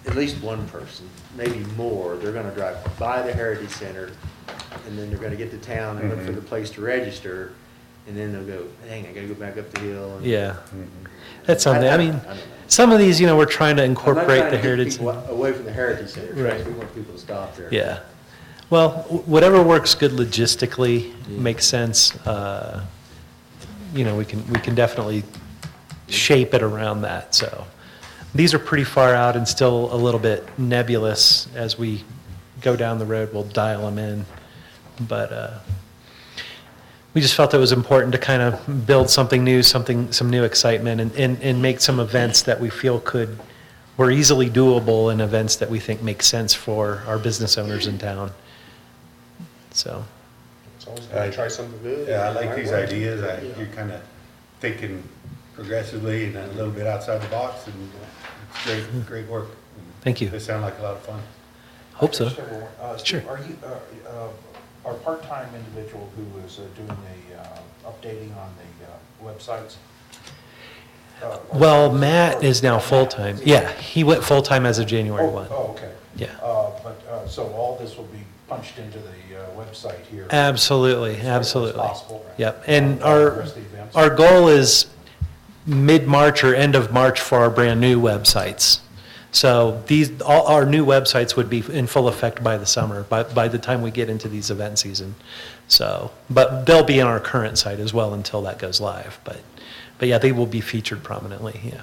Speaker 4: at least one person, maybe more, they're gonna drive by the Heritage Center, and then they're gonna get to town and look for the place to register, and then they'll go, dang, I gotta go back up the hill. And
Speaker 15: Yeah. That's something, I mean, some of these, we're trying to incorporate the Heritage.
Speaker 4: I'm not trying to keep people away from the Heritage Center.
Speaker 15: Right.
Speaker 4: We want people to stop there.
Speaker 15: Yeah. Well, whatever works good logistically, makes sense, we can definitely shape it around that, so. These are pretty far out and still a little bit nebulous. As we go down the road, we'll dial them in. But we just felt it was important to kind of build something new, some new excitement, and make some events that we feel were easily doable, and events that we think make sense for our business owners in town. So.
Speaker 11: It's always good to try something good.
Speaker 7: Yeah, I like these ideas. You're kind of thinking progressively and a little bit outside the box, and it's great work.
Speaker 15: Thank you.
Speaker 7: They sound like a lot of fun.
Speaker 15: Hope so.
Speaker 10: Steve, are you, our part-time individual who is doing the updating on the websites?
Speaker 15: Well, Matt is now full-time. Yeah, he went full-time as of January 1.
Speaker 10: Oh, okay.
Speaker 15: Yeah.
Speaker 10: So all this will be punched into the website here?
Speaker 15: Absolutely,
Speaker 10: as
Speaker 15: absolutely.
Speaker 10: possible, right?
Speaker 15: Yep, and
Speaker 10: The rest of the events?
Speaker 15: our goal is mid-March or end of March for our brand-new websites. So all our new websites would be in full effect by the summer, by the time we get into these event season. So, but they'll be on our current site as well until that goes live. But yeah, they will be featured prominently, yeah.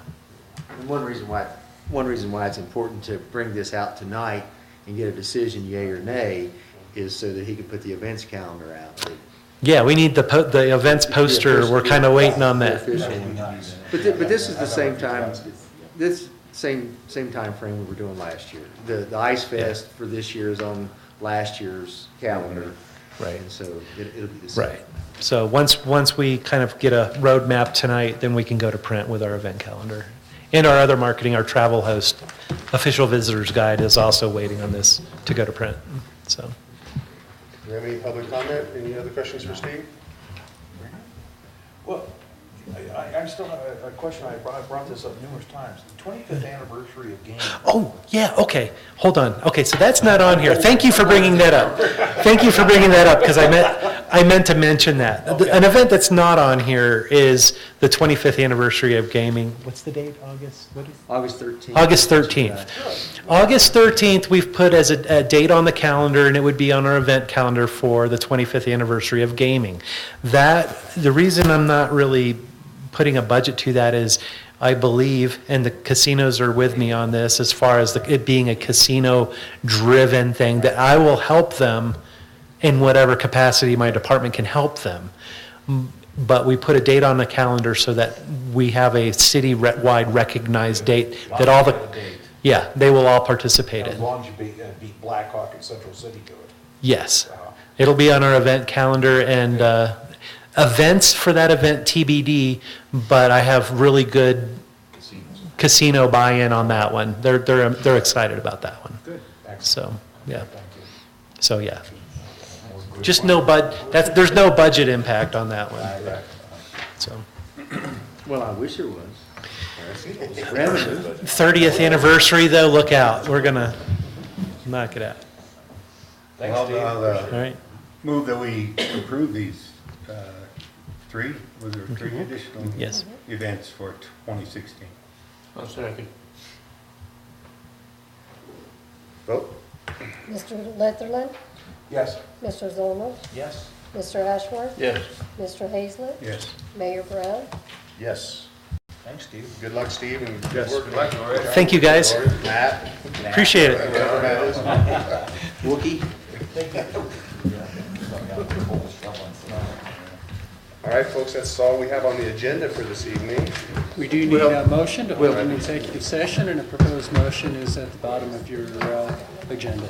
Speaker 4: And one reason why it's important to bring this out tonight and get a decision, yay or nay, is so that he can put the events calendar out.
Speaker 15: Yeah, we need the events poster. We're kind of waiting on that.
Speaker 4: But this is the same time, same time frame we were doing last year. The Ice Fest for this year is on last year's calendar.
Speaker 15: Right.
Speaker 4: And so it'll be the same.
Speaker 15: Right. So once we kind of get a roadmap tonight, then we can go to print with our event calendar. And our other marketing, our travel host official visitors guide is also waiting on this to go to print. So.
Speaker 11: Do you have any public comment? Any other questions for Steve?
Speaker 10: Well, I still have a question. I brought this up numerous times. The 25th anniversary of gaming.
Speaker 15: Oh, yeah, okay, hold on. Okay, so that's not on here. Thank you for bringing that up. Thank you for bringing that up, because I meant to mention that. An event that's not on here is the 25th anniversary of gaming. What's the date, August? What is?
Speaker 4: August 13th.
Speaker 15: August 13th. August 13th, we've put as a date on the calendar, and it would be on our event calendar for the 25th anniversary of gaming. The reason I'm not really putting a budget to that is, I believe, and the casinos are with me on this, as far as it being a casino-driven thing, that I will help them in whatever capacity my department can help them. But we put a date on the calendar so that we have a city-wide recognized date that all the, yeah, they will all participate
Speaker 10: As
Speaker 15: in.
Speaker 10: long as you beat Blackhawk and Central City to it.
Speaker 15: Yes. It'll be on our event calendar, and events for that event TBD, but I have really good casino buy-in on that one. They're excited about that one.
Speaker 10: Good.
Speaker 15: So, yeah. So, yeah. Just there's no budget impact on that one. So.
Speaker 4: Well, I wish there was. Revenue.
Speaker 15: 30th anniversary, though, look out. We're gonna knock it out.
Speaker 10: Thanks, Steve.
Speaker 15: All right.
Speaker 7: Move that we approve these was there three additional
Speaker 15: Yes.
Speaker 7: events for 2016?
Speaker 1: I'll second.
Speaker 11: Vote?
Speaker 3: Mr. Letherland?
Speaker 10: Yes.
Speaker 3: Mr. Zolmer?
Speaker 10: Yes.
Speaker 3: Mr. Ashworth?
Speaker 1: Yes.
Speaker 3: Mr. Hazlett?
Speaker 7: Yes.
Speaker 3: Mayor Brown?
Speaker 11: Yes.
Speaker 10: Thanks, Steve.
Speaker 11: Good luck, Steve, and good
Speaker 10: Yes.
Speaker 11: work.
Speaker 15: Thank you, guys.
Speaker 11: Matt.
Speaker 15: Appreciate it.
Speaker 11: Whoever Matt is.
Speaker 4: Wookie?
Speaker 11: All right, folks, that's all we have on the agenda for this evening.
Speaker 14: We do need a motion to hold an executive session, and a proposed motion is at the bottom of your agenda.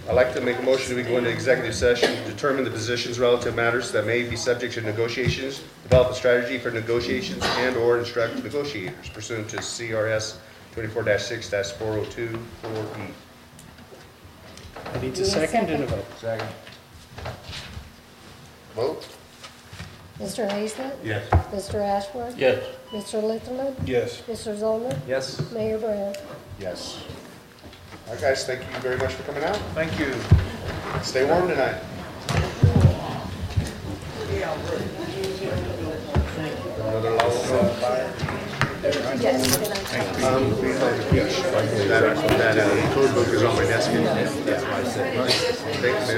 Speaker 11: I'd like to make a motion that we go into executive session to determine the positions relative matters that may be subject to negotiations, develop a strategy for negotiations, and/or instruct negotiators pursuant to CRS 24-6-402 4E.
Speaker 14: That needs a second and a vote.
Speaker 10: Second.
Speaker 11: Vote?
Speaker 3: Mr. Hazlett?
Speaker 7: Yes.
Speaker 3: Mr. Ashworth?
Speaker 1: Yes.
Speaker 3: Mr. Letherland?
Speaker 10: Yes.
Speaker 3: Mr. Zolmer?
Speaker 10: Yes.
Speaker 3: Mayor Brown?
Speaker 11: Yes. All right, guys, thank you very much for coming out.
Speaker 10: Thank you.
Speaker 11: Stay warm tonight. Another lullaby?
Speaker 3: Yes.
Speaker 11: That code book is on my desk. Thanks,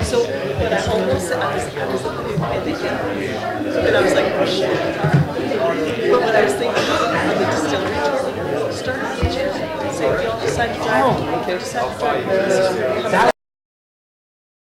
Speaker 19: So, but I almost, I was thinking, and I was like, oh shit. But what I was thinking, on the distillery tour, started, so we all decided to drive, decide to drive.